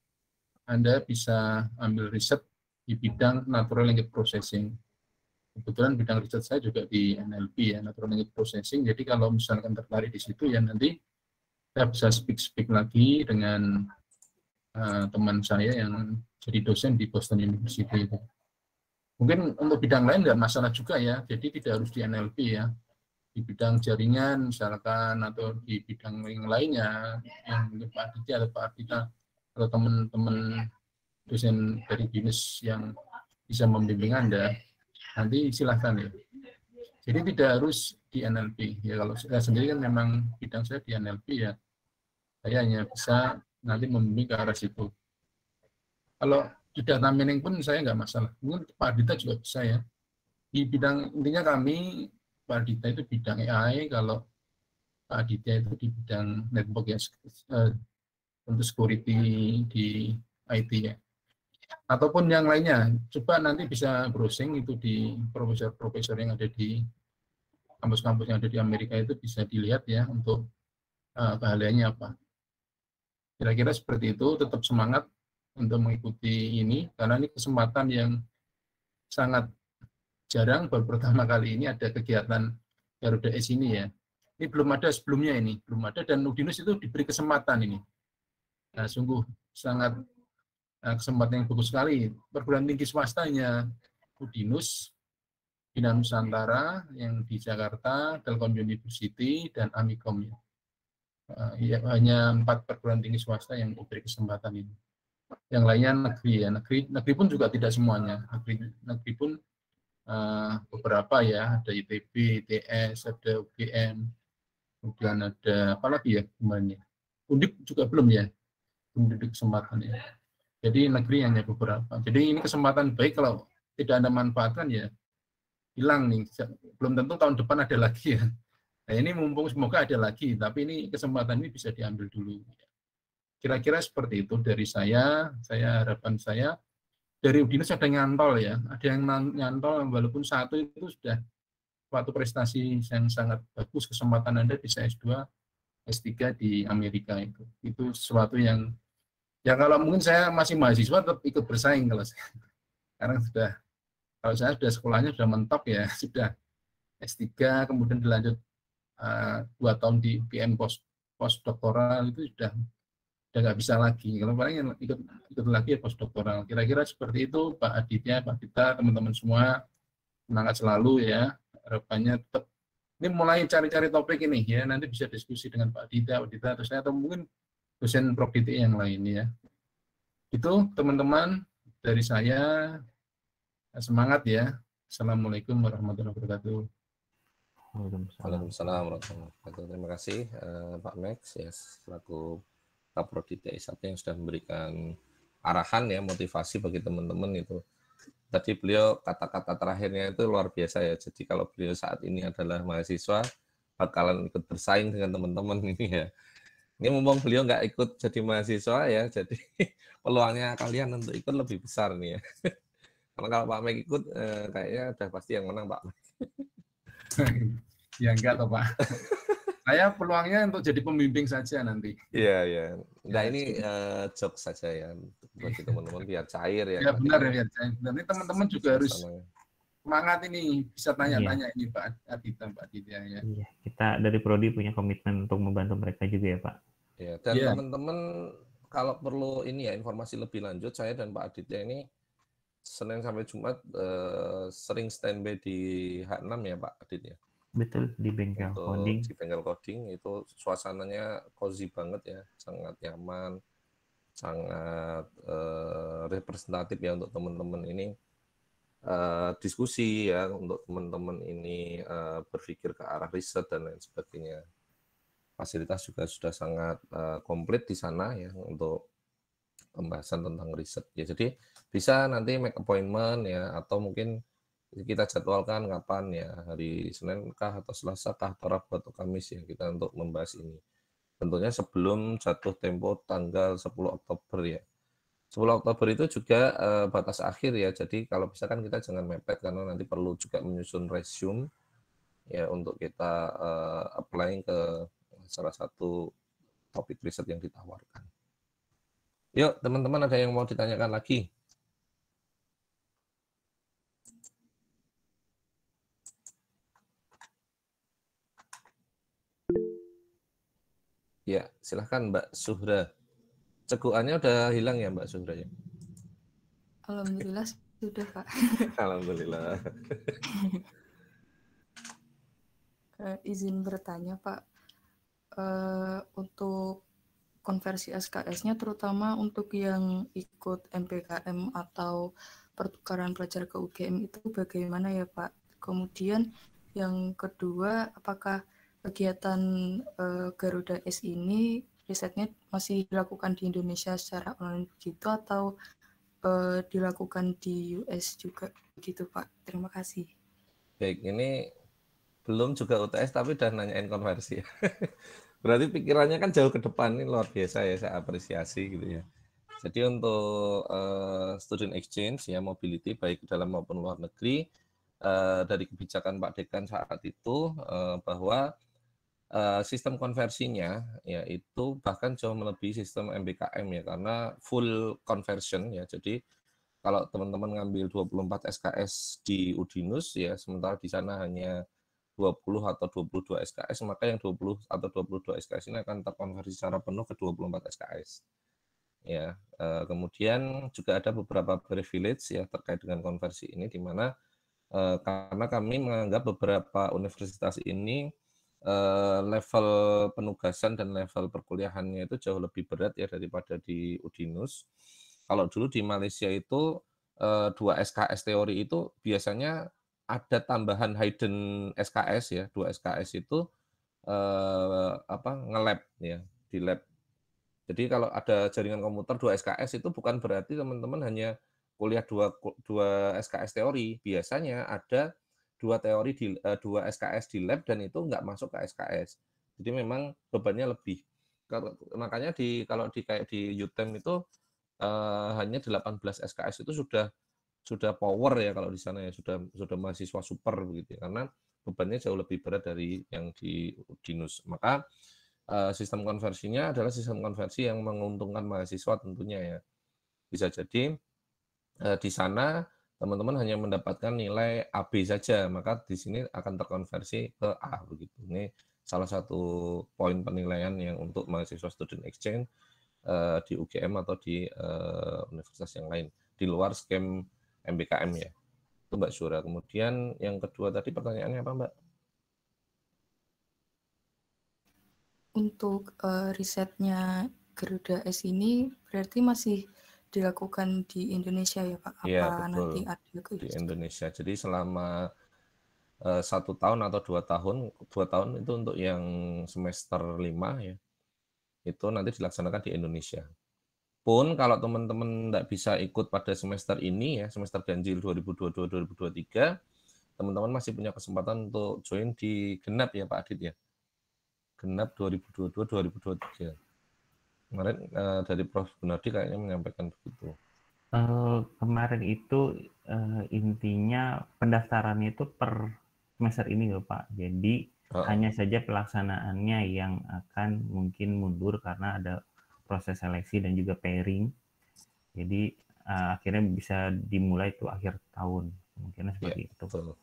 Anda bisa ambil riset di bidang Natural Language Processing. Kebetulan bidang riset saya juga di NLP ya, Natural Language Processing. Jadi kalau misalkan tertarik di situ ya nanti saya bisa speak lagi dengan teman saya yang jadi dosen di Boston University itu. Mungkin untuk bidang lain nggak masalah juga ya, jadi tidak harus di NLP ya. Di bidang jaringan misalkan atau di bidang yang lainnya yang Pak Aditya atau Pak Ardita atau teman-teman dosen dari BINUS yang bisa membimbing Anda, nanti silahkan ya. Jadi tidak harus di NLP ya. Kalau saya sendiri kan memang bidang saya di NLP ya, saya hanya bisa nanti membimbing ke arah situ. Kalau di data mining pun saya nggak masalah, mungkin Pak Ardita juga bisa ya. Di bidang intinya kami Pak Ardita itu bidang AI, kalau Pak Aditya itu di bidang network ya, untuk security di IT ya. Ataupun yang lainnya, coba nanti bisa browsing itu di profesor-profesor yang ada di kampus-kampus yang ada di Amerika itu bisa dilihat ya untuk keahliannya apa. Kira-kira seperti itu, tetap semangat untuk mengikuti ini, karena ini kesempatan yang sangat jarang, baru pertama kali ini ada kegiatan Garuda S ini ya. Ini belum ada sebelumnya ini, belum ada, dan Udinus itu diberi kesempatan ini. Nah, sungguh sangat kesempatan yang bagus sekali. Perguruan tinggi swastanya Udinus, Bina Nusantara yang di Jakarta, Telkom University, dan Amikom ya. Ya, hanya 4 perguruan tinggi swasta yang diberi kesempatan ini. Yang lainnya negeri ya, negeri pun juga tidak semuanya. Negeri pun beberapa ya, ada ITB, ITS, ada UGM, kemudian ada apa lagi ya kemarin ya, Undip juga belum ya, belum diberi kesempatan ya. Jadi negeri hanya beberapa. Jadi ini kesempatan baik, kalau tidak Anda manfaatkan ya hilang nih. Belum tentu tahun depan ada lagi ya. Nah ini mumpung semoga ada lagi, tapi ini kesempatan ini bisa diambil dulu. Kira-kira seperti itu dari saya harapan saya. Dari Udinus ada yang nyantol ya, ada yang nyantol walaupun satu itu sudah suatu prestasi yang sangat bagus, kesempatan Anda bisa S2, S3 di Amerika itu sesuatu yang ya kalau mungkin saya masih mahasiswa tetap ikut bersaing kalau saya. Karena kalau saya sudah sekolahnya sudah mentok ya, sudah S3 kemudian dilanjut 2 tahun di UGM postdoktoral itu sudah nggak bisa lagi. Kalau paling ikut lagi ya postdoktoral. Kira-kira seperti itu Pak Aditya, Pak Dita, teman-teman semua semangat selalu ya. Harapannya tetap ini mulai cari-cari topik ini ya, nanti bisa diskusi dengan Pak Dita, Pak Dita atau saya, atau mungkin dosen Prof DTI yang lain ya. Itu teman-teman dari saya, semangat ya. Assalamualaikum warahmatullahi wabarakatuh. Waalaikumsalam warahmatullahi wabarakatuh. Terima kasih Pak Max ya selaku Kaprodi DTI 1 yang sudah memberikan arahan ya, motivasi bagi teman-teman itu. Tadi beliau kata-kata terakhirnya itu luar biasa ya. Jadi kalau beliau saat ini adalah mahasiswa, bakalan ikut bersaing dengan teman-teman ini ya. Ini mumpung beliau nggak ikut jadi mahasiswa ya, jadi peluangnya kalian untuk ikut lebih besar nih ya. Karena kalau Pak Mek ikut, kayaknya udah pasti yang menang Pak Mek. Ya enggak toh Pak. Saya peluangnya untuk jadi pembimbing saja nanti. Iya, iya. Nah ini joke saja ya, bagi teman-teman biar cair ya. Ya benar ya, biar cair. Nanti teman-teman juga harus semangat ini, bisa tanya-tanya ini Pak Adita, Pak Aditya ya. Iya, kita dari Prodi punya komitmen untuk membantu mereka juga ya Pak. Ya, dan teman-teman kalau perlu ini ya informasi lebih lanjut, saya dan Pak Aditya ini Senin sampai Jumat sering standby di H6 ya Pak Aditya. Betul, di bengkel coding. Di bengkel coding itu suasananya cozy banget ya, sangat nyaman, sangat representatif ya untuk teman-teman ini diskusi ya, untuk teman-teman ini berpikir ke arah riset dan lain sebagainya. Fasilitas juga sudah sangat komplit di sana ya untuk pembahasan tentang riset ya. Jadi bisa nanti make appointment ya, atau mungkin kita jadwalkan kapan ya, hari Senin kah atau Selasa kah atau Rabu atau Kamis ya, kita untuk membahas ini. Tentunya sebelum jatuh tempo tanggal 10 Oktober ya. 10 Oktober itu juga batas akhir ya, jadi kalau bisa kan kita jangan mepet karena nanti perlu juga menyusun resume ya untuk kita apply ke salah satu topik riset yang ditawarkan. Yuk teman-teman, ada yang mau ditanyakan lagi? Ya, silahkan Mbak Suhra. Cegukannya udah hilang ya Mbak Suhra ya? Alhamdulillah sudah Pak. Alhamdulillah. Izin bertanya Pak, untuk konversi SKS-nya terutama untuk yang ikut MPKM atau pertukaran pelajar ke UGM itu bagaimana ya Pak? Kemudian yang kedua, apakah kegiatan Garuda S ini risetnya masih dilakukan di Indonesia secara online begitu atau dilakukan di US juga begitu Pak? Terima kasih. Baik, ini belum juga UTS tapi udah nanyain konversi. Berarti pikirannya kan jauh ke depan, ini luar biasa ya, saya apresiasi gitu ya. Jadi untuk student exchange ya, mobility baik dalam maupun luar negeri, dari kebijakan Pak Dekan saat itu bahwa sistem konversinya yaitu bahkan jauh melebihi sistem MBKM ya, karena full conversion ya. Jadi kalau teman-teman ngambil 24 SKS di Udinus ya, sementara di sana hanya 20 atau 22 SKS, maka yang 20 atau 22 SKS ini akan terkonversi secara penuh ke 24 SKS. Ya, kemudian juga ada beberapa privilege ya terkait dengan konversi ini, di mana karena kami menganggap beberapa universitas ini level penugasan dan level perkuliahannya itu jauh lebih berat ya daripada di Udinus. Kalau dulu di Malaysia itu 2 SKS teori itu biasanya ada tambahan hidden SKS ya, 2 SKS itu nge-lab ya, di lab. Jadi kalau ada jaringan komputer 2 SKS itu bukan berarti teman-teman hanya kuliah 2 SKS teori. Biasanya ada 2 teori di 2 SKS di lab dan itu nggak masuk ke SKS. Jadi memang bebannya lebih. Makanya kalau kayak di UTM itu hanya 18 SKS itu sudah power ya kalau di sana ya, sudah mahasiswa super begitu ya, karena bebannya jauh lebih berat dari yang di Udinus. Maka sistem konversinya adalah sistem konversi yang menguntungkan mahasiswa tentunya ya. Bisa jadi di sana teman-teman hanya mendapatkan nilai AB saja, maka di sini akan terkonversi ke A begitu. Ini salah satu poin penilaian yang untuk mahasiswa student exchange di UGM atau di universitas yang lain di luar skema MBKM ya. Itu Mbak Syura. Kemudian yang kedua tadi pertanyaannya apa Mbak? Untuk risetnya Garuda S ini berarti masih dilakukan di Indonesia ya Pak? Iya, Apa nanti betul. ada ke Di Indonesia. Jadi selama 1 tahun atau 2 tahun itu untuk yang semester 5 ya, itu nanti dilaksanakan di Indonesia. Pun kalau teman-teman tidak bisa ikut pada semester ini ya, semester ganjil 2022-2023, teman-teman masih punya kesempatan untuk join di genap ya Pak Adit ya. Genap 2022-2023. Kemarin dari Prof. Gunardi kayaknya menyampaikan begitu. Kemarin itu intinya pendaftarannya itu per semester ini loh Pak. Jadi hanya saja pelaksanaannya yang akan mungkin mundur karena ada proses seleksi dan juga pairing. Jadi akhirnya bisa dimulai itu akhir tahun. Mungkin seperti itu. Betul.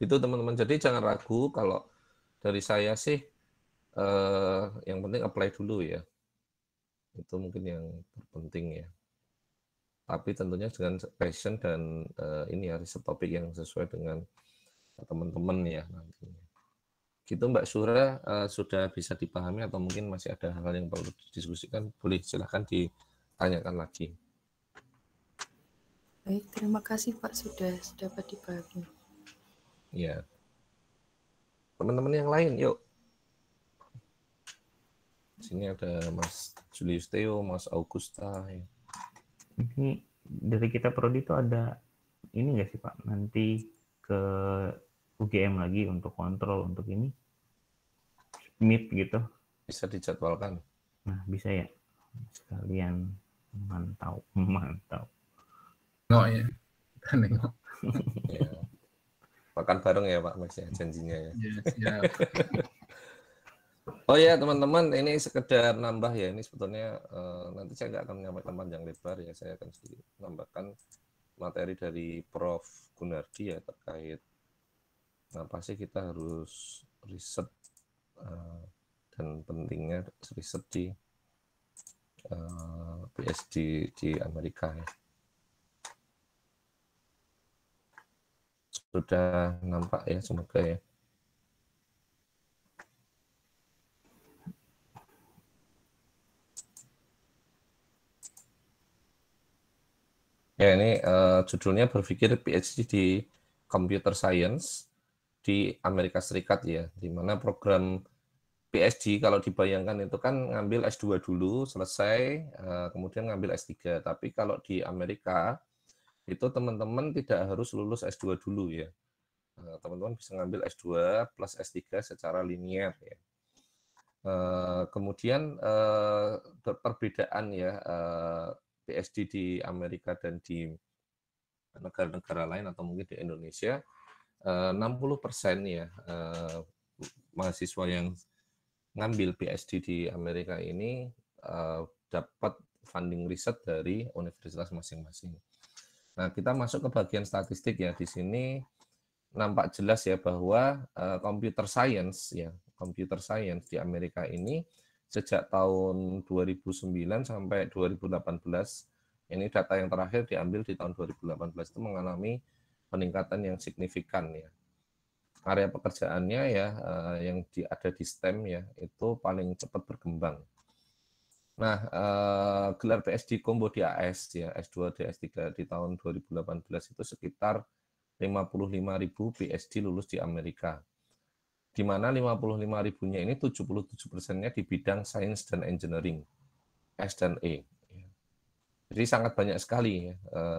Itu teman-teman. Jadi jangan ragu kalau dari saya sih yang penting apply dulu ya. Itu mungkin yang terpenting ya. Tapi tentunya dengan passion dan ini ya riset topik yang sesuai dengan teman-teman ya nantinya. Gitu Mbak Sura, sudah bisa dipahami atau mungkin masih ada hal-hal yang perlu didiskusikan? Boleh silahkan ditanyakan lagi. Baik, terima kasih Pak sudah dapat dipahami. Ya. Teman-teman yang lain, yuk. Sini ada Mas Julius Theo, Mas Augusta. Ya. Ini dari kita prodi itu ada ini nggak sih Pak? Nanti ke UGM lagi untuk kontrol untuk ini meet gitu. Bisa dijadwalkan. Nah bisa ya. Sekalian mantau. Oh ya, nengok. Ya. Makan bareng ya Pak Max ya janjinya ya. Siap. Oh ya teman-teman, ini sekedar nambah ya. Ini sebetulnya nanti saya nggak akan menyampaikan panjang lebar ya. Saya akan sedikit menambahkan materi dari Prof. Gunardi ya terkait apa sih kita harus riset dan pentingnya riset di PhD di Amerika ya. Sudah nampak ya semoga ya. Ya ini judulnya berpikir PhD di Computer Science di Amerika Serikat ya, di mana program PhD kalau dibayangkan itu kan ngambil S2 dulu selesai, kemudian ngambil S3. Tapi kalau di Amerika itu teman-teman tidak harus lulus S2 dulu ya. Teman-teman bisa ngambil S2 plus S3 secara linear ya. Kemudian perbedaan ya PhD di Amerika dan di negara-negara lain atau mungkin di Indonesia, 60% ya mahasiswa yang ngambil PhD di Amerika ini dapat funding riset dari universitas masing-masing. Nah, kita masuk ke bagian statistik ya. Di sini nampak jelas ya bahwa computer science di Amerika ini sejak tahun 2009 sampai 2018, ini data yang terakhir diambil di tahun 2018 itu mengalami peningkatan yang signifikan ya. Area pekerjaannya ya yang ada di STEM ya itu paling cepat berkembang. Nah, gelar PhD combo di AS ya, S2 D3 di tahun 2018 itu sekitar 55.000 PhD lulus di Amerika. Di mana 55.000-nya ini 77%-nya di bidang sains dan engineering, S dan E. Jadi sangat banyak sekali ya,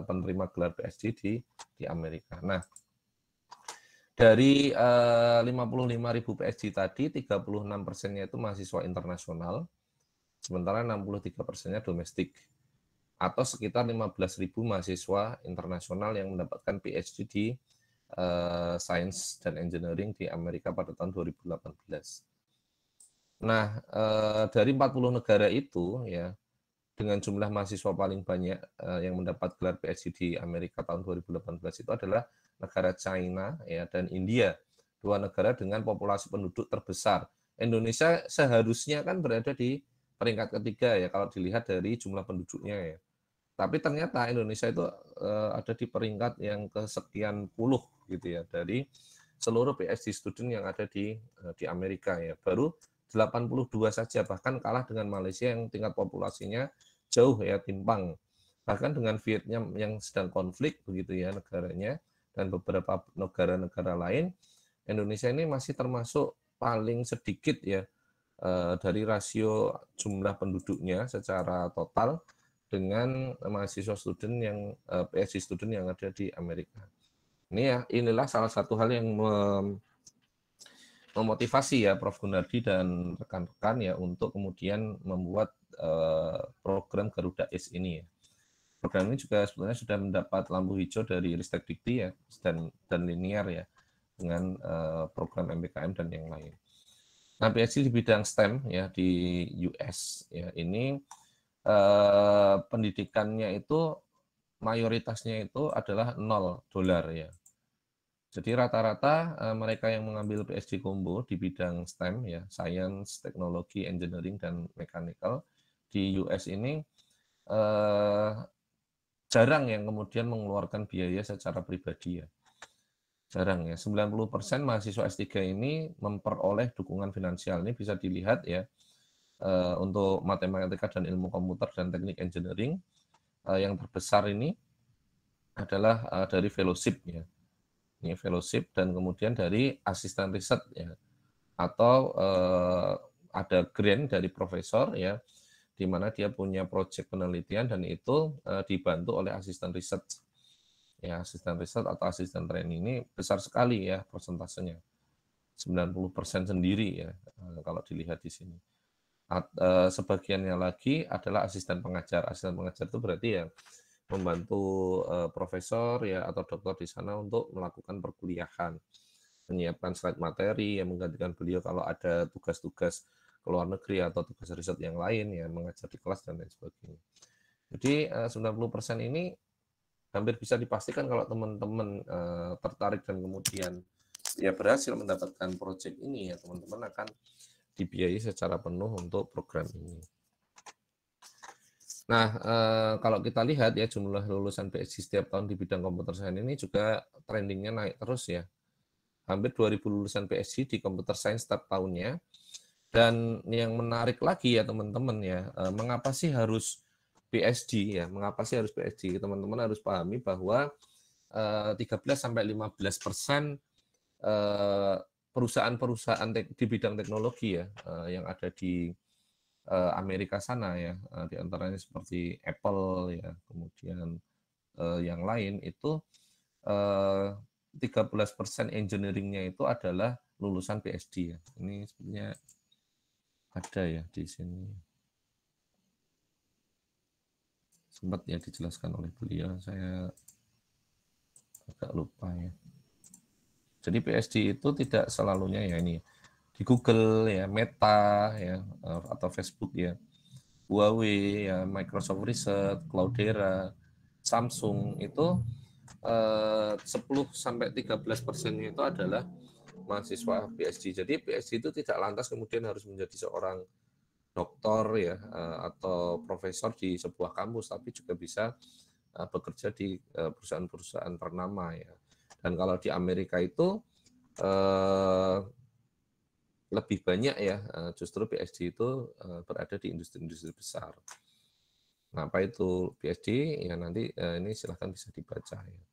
penerima gelar PhD di Amerika. Nah, dari 55.000 PhD tadi, 36%-nya itu mahasiswa internasional, sementara 63%-nya domestik, atau sekitar 15.000 mahasiswa internasional yang mendapatkan PhD di Science dan Engineering di Amerika pada tahun 2018. Nah, dari 40 negara itu ya, dengan jumlah mahasiswa paling banyak yang mendapat gelar PhD di Amerika tahun 2018 itu adalah negara China ya dan India, dua negara dengan populasi penduduk terbesar. Indonesia seharusnya kan berada di peringkat ketiga ya kalau dilihat dari jumlah penduduknya ya. Tapi ternyata Indonesia itu ada di peringkat yang kesekian puluh gitu ya dari seluruh PhD student yang ada di Amerika ya. Baru 82 saja, bahkan kalah dengan Malaysia yang tingkat populasinya jauh ya timpang. Bahkan dengan Vietnam yang sedang konflik begitu ya negaranya, dan beberapa negara-negara lain, Indonesia ini masih termasuk paling sedikit ya dari rasio jumlah penduduknya secara total dengan mahasiswa student yang PhD student yang ada di Amerika. Ini ya, inilah salah satu hal yang memotivasi ya Prof. Gunardi dan rekan-rekan ya untuk kemudian membuat program Garuda Ace ini ya. Program ini juga sebenarnya sudah mendapat lampu hijau dari Ristek Dikti ya dan linear ya dengan program MBKM dan yang lain. Nah, PhD di bidang STEM ya di US ya ini pendidikannya itu mayoritasnya itu adalah $0 ya. Jadi rata-rata mereka yang mengambil PhD combo di bidang STEM ya, Science, Teknologi, Engineering dan Mechanical di US ini jarang yang kemudian mengeluarkan biaya secara pribadi ya. Jarang ya. 90% mahasiswa S3 ini memperoleh dukungan finansial. Ini bisa dilihat ya untuk matematika dan ilmu komputer dan teknik engineering yang terbesar ini adalah dari fellowship ya. Ini fellowship dan kemudian dari asisten riset ya. Atau ada grant dari profesor ya, di mana dia punya proyek penelitian dan itu dibantu oleh asisten riset. Ya, asisten riset atau asisten training ini besar sekali ya persentasenya. 90% sendiri ya kalau dilihat di sini. Sebagiannya lagi adalah asisten pengajar. Asisten pengajar itu berarti ya membantu profesor ya atau dokter di sana untuk melakukan perkuliahan, menyiapkan slide materi yang menggantikan beliau kalau ada tugas-tugas ke luar negeri atau tugas riset yang lain ya, mengajar di kelas dan lain sebagainya. Jadi 90% ini hampir bisa dipastikan kalau teman-teman tertarik dan kemudian ya berhasil mendapatkan proyek ini ya teman-teman akan dibiayai secara penuh untuk program ini. Nah, kalau kita lihat ya jumlah lulusan PhD setiap tahun di bidang computer science ini juga trendingnya naik terus ya. Hampir 2.000 lulusan PhD di computer science setiap tahunnya. Dan yang menarik lagi ya teman-teman ya, mengapa sih harus PhD ya? Mengapa sih harus PhD? Teman-teman harus pahami bahwa 13-15% perusahaan-perusahaan di bidang teknologi ya yang ada di Amerika sana ya, di antaranya seperti Apple ya, kemudian yang lain itu 13% engineering-nya itu adalah lulusan PhD ya. Ini sebenarnya ada ya di sini. Sempat ya dijelaskan oleh beliau, saya agak lupa ya. Jadi PhD itu tidak selalunya ya ini di Google ya, Meta ya atau Facebook ya, Huawei ya, Microsoft Research, Cloudera, Samsung itu 10-13% itu adalah mahasiswa PhD. Jadi PhD itu tidak lantas kemudian harus menjadi seorang doktor ya atau profesor di sebuah kampus, tapi juga bisa bekerja di perusahaan-perusahaan ternama ya. Dan kalau di Amerika itu lebih banyak ya justru PhD itu berada di industri-industri besar. Nah, apa itu PhD? Ya nanti ini silahkan bisa dibaca ya.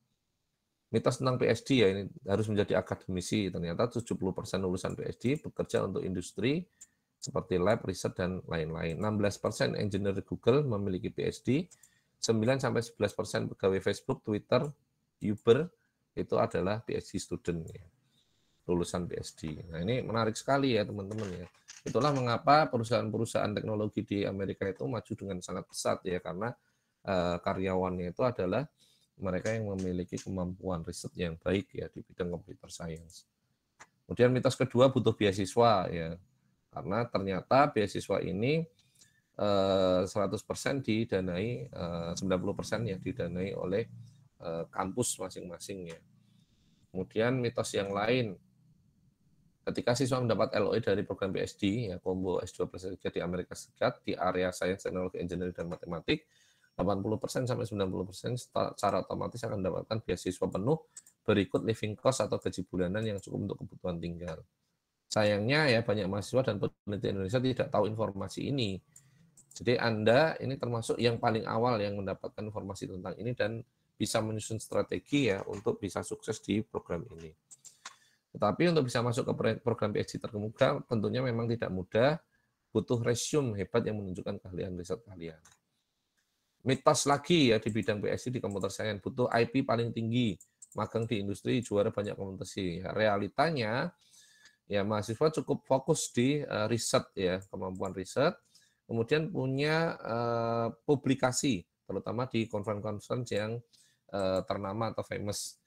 Mitos tentang PhD ya ini harus menjadi akademisi. Ternyata 70% lulusan PhD bekerja untuk industri seperti lab, riset, dan lain-lain. 16% engineer Google memiliki PhD, 9-11% pegawai Facebook, Twitter, Uber itu adalah PhD student ya, lulusan PhD. Nah ini menarik sekali ya teman-teman ya. Itulah mengapa perusahaan-perusahaan teknologi di Amerika itu maju dengan sangat pesat ya, karena karyawannya itu adalah mereka yang memiliki kemampuan riset yang baik ya di bidang computer science. Kemudian mitos kedua, butuh beasiswa ya. Karena ternyata beasiswa ini 100% didanai, 90% ya didanai oleh kampus masing-masing ya. Kemudian mitos yang lain, ketika siswa mendapat LOE dari program PhD ya combo S2 plus S3 di Amerika Serikat di area sains, teknologi, engineering, dan matematik, 80-90% secara otomatis akan mendapatkan beasiswa penuh berikut living cost atau gaji bulanan yang cukup untuk kebutuhan tinggal. Sayangnya ya banyak mahasiswa dan peneliti Indonesia tidak tahu informasi ini. Jadi Anda ini termasuk yang paling awal yang mendapatkan informasi tentang ini dan bisa menyusun strategi ya untuk bisa sukses di program ini. Tetapi untuk bisa masuk ke program PhD terkemuka tentunya memang tidak mudah, butuh resume hebat yang menunjukkan keahlian riset kalian. Mitos lagi ya di bidang PhD di computer science, butuh IP paling tinggi, magang di industri, juara banyak kompetisi. Ya, realitanya ya mahasiswa cukup fokus di riset ya, kemampuan riset, kemudian punya publikasi, terutama di conference-conference yang ternama atau famous.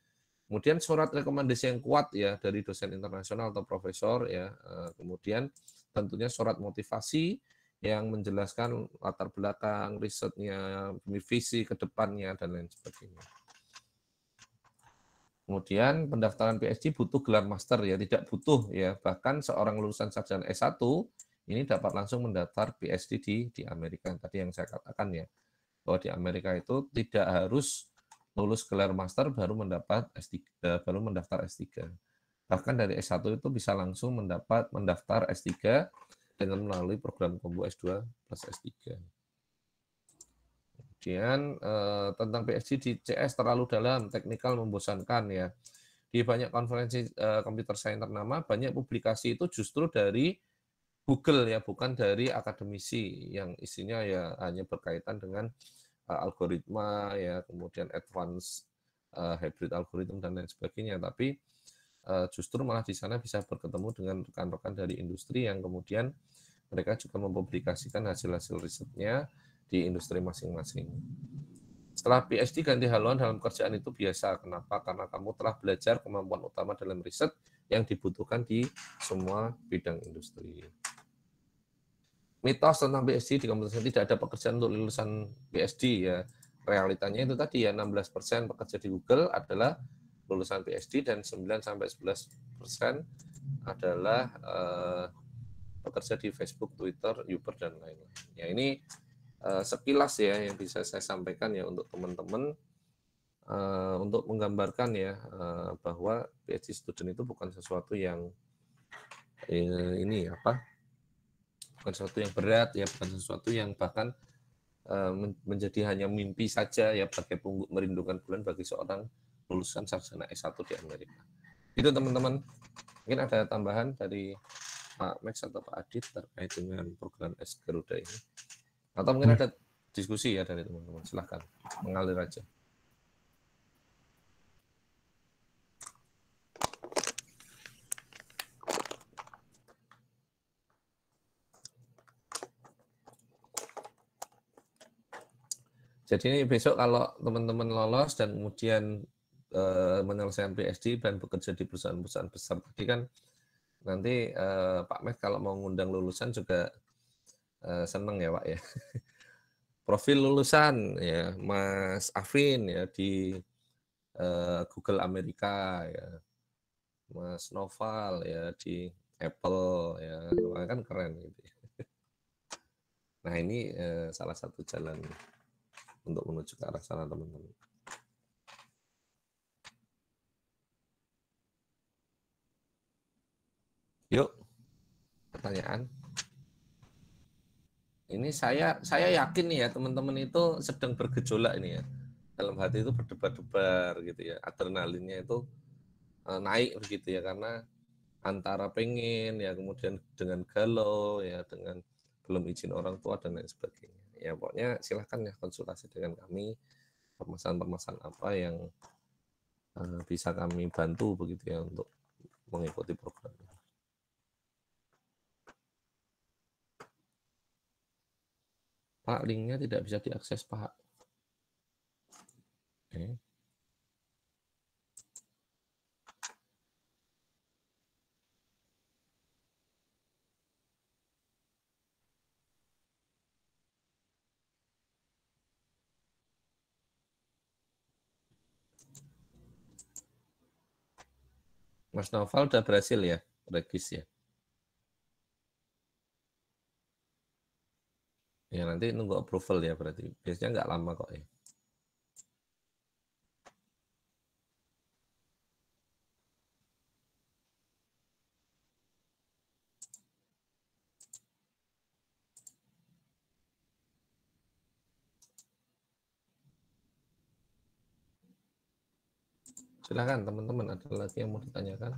Kemudian surat rekomendasi yang kuat ya dari dosen internasional atau profesor ya, kemudian tentunya surat motivasi yang menjelaskan latar belakang risetnya, visi ke depannya dan lain sebagainya. Kemudian pendaftaran PhD butuh gelar master ya, tidak butuh ya, bahkan seorang lulusan sarjana S1 ini dapat langsung mendaftar PhD di Amerika. Tadi yang saya katakan ya, bahwa di Amerika itu tidak harus lulus gelar master baru mendaftar S3. Bahkan dari S1 itu bisa langsung mendaftar S3 dengan melalui program Kombo S2 plus S3. Kemudian tentang PhD di CS terlalu dalam, teknikal, membosankan ya. Di banyak konferensi computer science ternama, banyak publikasi itu justru dari Google ya, bukan dari akademisi yang isinya ya hanya berkaitan dengan algoritma ya, kemudian advance hybrid algorithm dan lain sebagainya. Tapi justru malah di sana bisa bertemu dengan rekan-rekan dari industri yang kemudian mereka juga mempublikasikan hasil-hasil risetnya di industri masing-masing. Setelah PhD ganti haluan dalam kerjaan itu biasa. Kenapa? Karena kamu telah belajar kemampuan utama dalam riset yang dibutuhkan di semua bidang industri. Mitos tentang PhD di komputer science, tidak ada pekerjaan untuk lulusan PhD ya. Realitanya itu tadi ya, 16% pekerja di Google adalah lulusan PhD dan 9-11% adalah pekerja di Facebook, Twitter, Uber dan lain-lain. Ya ini sekilas ya yang bisa saya sampaikan ya untuk teman-teman untuk menggambarkan ya bahwa PhD student itu bukan sesuatu yang bukan sesuatu yang berat ya, bukan sesuatu yang bahkan menjadi hanya mimpi saja ya, bagai pungguk merindukan bulan bagi seorang lulusan sarjana S1 di Amerika. Itu teman-teman. Mungkin ada tambahan dari Pak Max atau Pak Adit terkait dengan program S Garuda ini. Atau mungkin ada diskusi ya dari teman-teman. Silahkan mengalir aja. Jadi ini besok kalau teman-teman lolos dan kemudian menyelesaikan PhD dan bekerja di perusahaan-perusahaan besar tadi kan, nanti Pak Max kalau mau ngundang lulusan juga seneng ya Pak ya. Profil lulusan ya Mas Afin ya di Google Amerika ya, Mas Noval ya di Apple ya, kan keren gitu. Nah ini salah satu jalan untuk menuju ke arah sana teman-teman. Yuk, pertanyaan. Ini saya yakin nih ya teman-teman itu sedang bergejolak ini ya. Dalam hati itu berdebar-debar gitu ya. Adrenalinnya itu naik begitu ya, karena antara pengen ya, kemudian dengan galau ya, dengan belum izin orang tua dan lain sebagainya. Ya pokoknya silahkan ya konsultasi dengan kami, permasalahan-permasalahan apa yang bisa kami bantu begitu ya untuk mengikuti program ini. Pak, linknya tidak bisa diakses Pak. Oke. Mas Noval udah berhasil ya, regis ya. Ya nanti nunggu approval ya berarti. Biasanya nggak lama kok ya. Silakan teman-teman, ada lagi yang mau ditanyakan?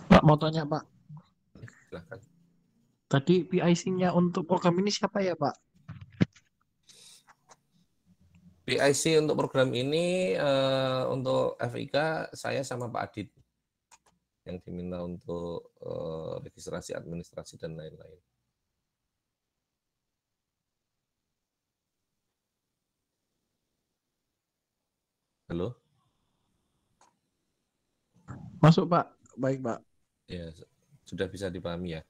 Pak, mau tanya Pak. Silakan. Tadi PIC-nya untuk program ini siapa ya Pak? PIC untuk program ini untuk FIK saya sama Pak Adit yang diminta untuk registrasi administrasi dan lain-lain. Halo? Masuk Pak. Baik Pak. Ya, sudah bisa dipahami ya?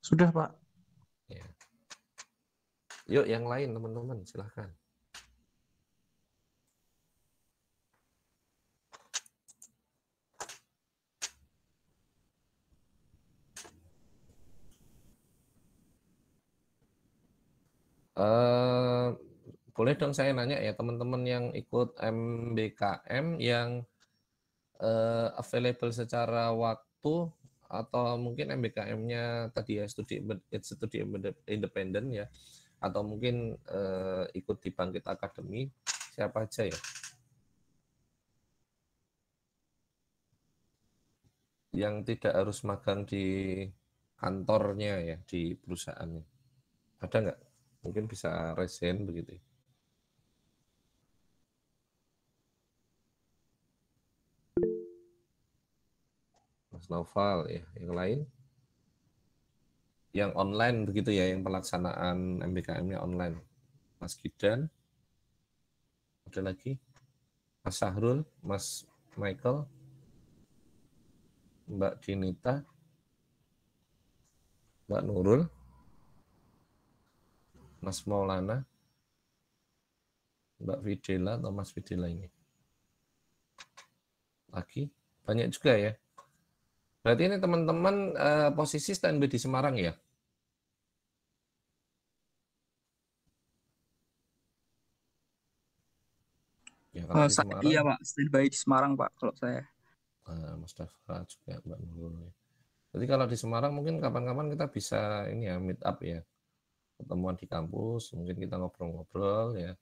Sudah Pak. Ya. Yuk yang lain teman-teman, silahkan. Boleh dong saya nanya ya teman-teman yang ikut MBKM yang available secara waktu atau mungkin MBKM-nya tadi ya studi independen ya, atau mungkin ikut di Bangkit Academy, siapa aja ya yang tidak harus magang di kantornya ya, di perusahaannya, ada nggak? Mungkin bisa resign begitu ya. Mas Noval ya, yang lain yang online begitu ya, yang pelaksanaan MBKM-nya online. Mas Gidan, ada lagi Mas Sahrul, Mas Michael, Mbak Dinita, Mbak Nurul, Mas Maulana, Mbak Fidela atau Mas Fidela ini lagi banyak juga ya. Berarti ini teman-teman posisi standby di Semarang ya? Ya kalau di Semarang. Iya Pak, standby di Semarang Pak kalau saya. Mas Dafra juga, Mbak Nurul. Jadi kalau di Semarang mungkin kapan-kapan kita bisa ini ya, meet up ya, ketemuan di kampus, mungkin kita ngobrol-ngobrol ya.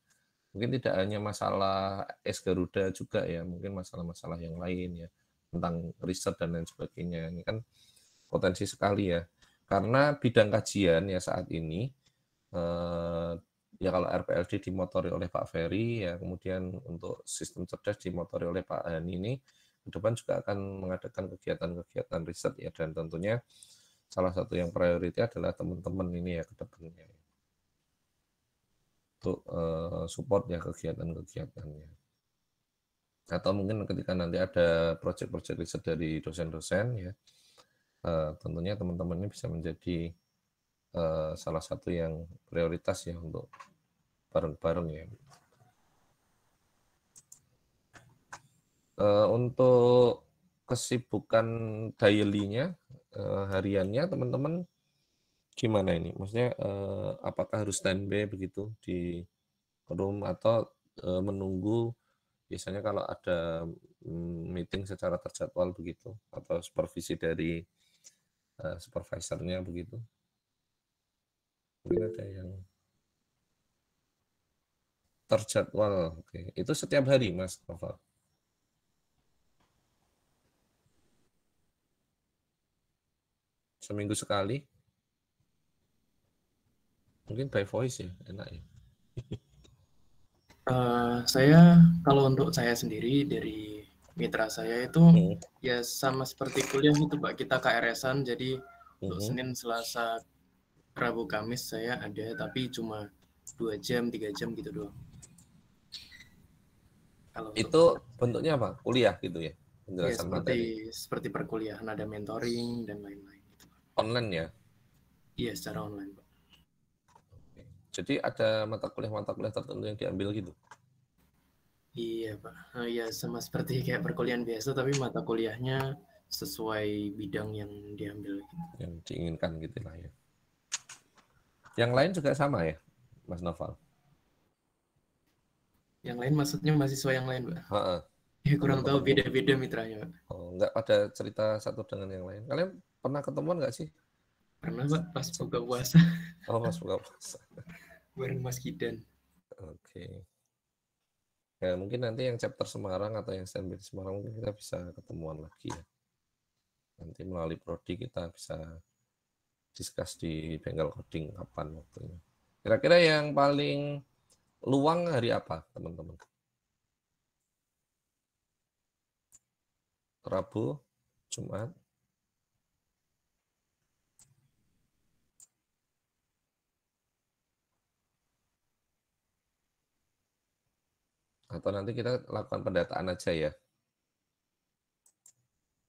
Mungkin tidak hanya masalah es Garuda juga ya, mungkin masalah-masalah yang lain ya, tentang riset dan lain sebagainya. Ini kan potensi sekali ya, karena bidang kajian ya saat ini ya kalau RPLD dimotori oleh Pak Ferry ya, kemudian untuk sistem cerdas dimotori oleh Pak Hani, ini ke depan juga akan mengadakan kegiatan-kegiatan riset ya, dan tentunya salah satu yang prioritas adalah teman-teman ini ya ke depannya untuk support ya kegiatan-kegiatannya. Atau mungkin ketika nanti ada proyek-proyek riset dari dosen-dosen ya, tentunya teman-teman ini bisa menjadi salah satu yang prioritas ya untuk bareng-bareng ya. Untuk kesibukan daily-nya, hariannya teman-teman gimana ini? Maksudnya apakah harus standby begitu di room atau menunggu, biasanya kalau ada meeting secara terjadwal begitu, atau supervisi dari supervisornya begitu? Mungkin ada yang terjadwal. Oke. Itu setiap hari Mas Noval? Seminggu sekali? Mungkin by voice ya, enak ya. Saya kalau untuk saya sendiri dari mitra saya itu ya sama seperti kuliah itu Pak, kita KRS-an, jadi untuk Senin, Selasa, Rabu, Kamis saya ada, tapi cuma 2 jam, 3 jam gitu doang. Kalau itu bentuknya apa? Kuliah gitu ya? Ya, seperti perkuliahan, ada mentoring dan lain-lain. Online ya? Iya, secara online Pak. Jadi ada mata kuliah tertentu yang diambil gitu? Iya Pak, ya sama seperti kayak perkuliahan biasa, tapi mata kuliahnya sesuai bidang yang diambil. Yang diinginkan gitu lah ya. Yang lain juga sama ya, Mas Noval? Yang lain maksudnya mahasiswa yang lain, Pak? Heeh. Ya, kurang tahu Teman-teman. beda-beda mitranya, Pak. Oh, nggak pada cerita satu dengan yang lain. Kalian pernah ketemuan nggak sih? Pernah, Pak, pas buka puasa. Oh, pas buka puasa. Bareng Mas Kidan. Oke. Ya, mungkin nanti yang chapter Semarang atau yang standby di Semarang mungkin kita bisa ketemuan lagi ya. Nanti melalui prodi kita bisa discuss di Bengal Coding kapan waktunya. Kira-kira yang paling luang hari apa, teman-teman? Rabu, Jumat, atau nanti kita lakukan pendataan aja ya.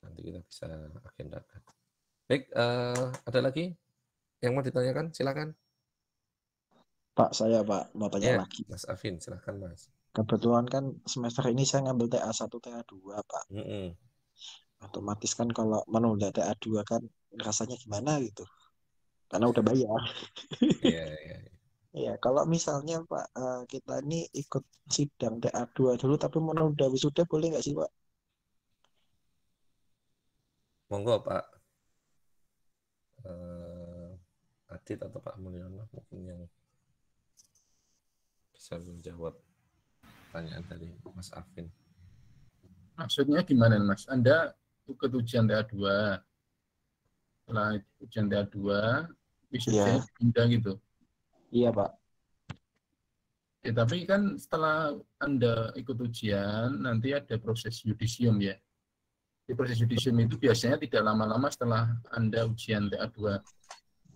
Nanti kita bisa agendakan. Baik, ada lagi yang mau ditanyakan? Silakan. Pak, saya Pak mau tanya lagi. Mas Afin, silakan Mas. Kebetulan kan semester ini saya ngambil TA1, TA2 Pak. Otomatis kan kalau menunda TA2 kan rasanya gimana gitu. Karena udah bayar. Iya. Iya, kalau misalnya Pak kita ini ikut sidang TA2 dulu tapi menunda wisuda boleh nggak sih Pak? Monggo Pak Adit atau Pak Mulyono mungkin yang bisa menjawab pertanyaan dari Mas Afin. Maksudnya gimana Mas? Anda ikut ujian TA2, setelah ujian TA2 wisudanya pindah gitu? Iya Pak. Ya, tapi kan setelah Anda ikut ujian nanti ada proses yudisium ya. Di proses yudisium itu biasanya tidak lama-lama setelah Anda ujian TA2.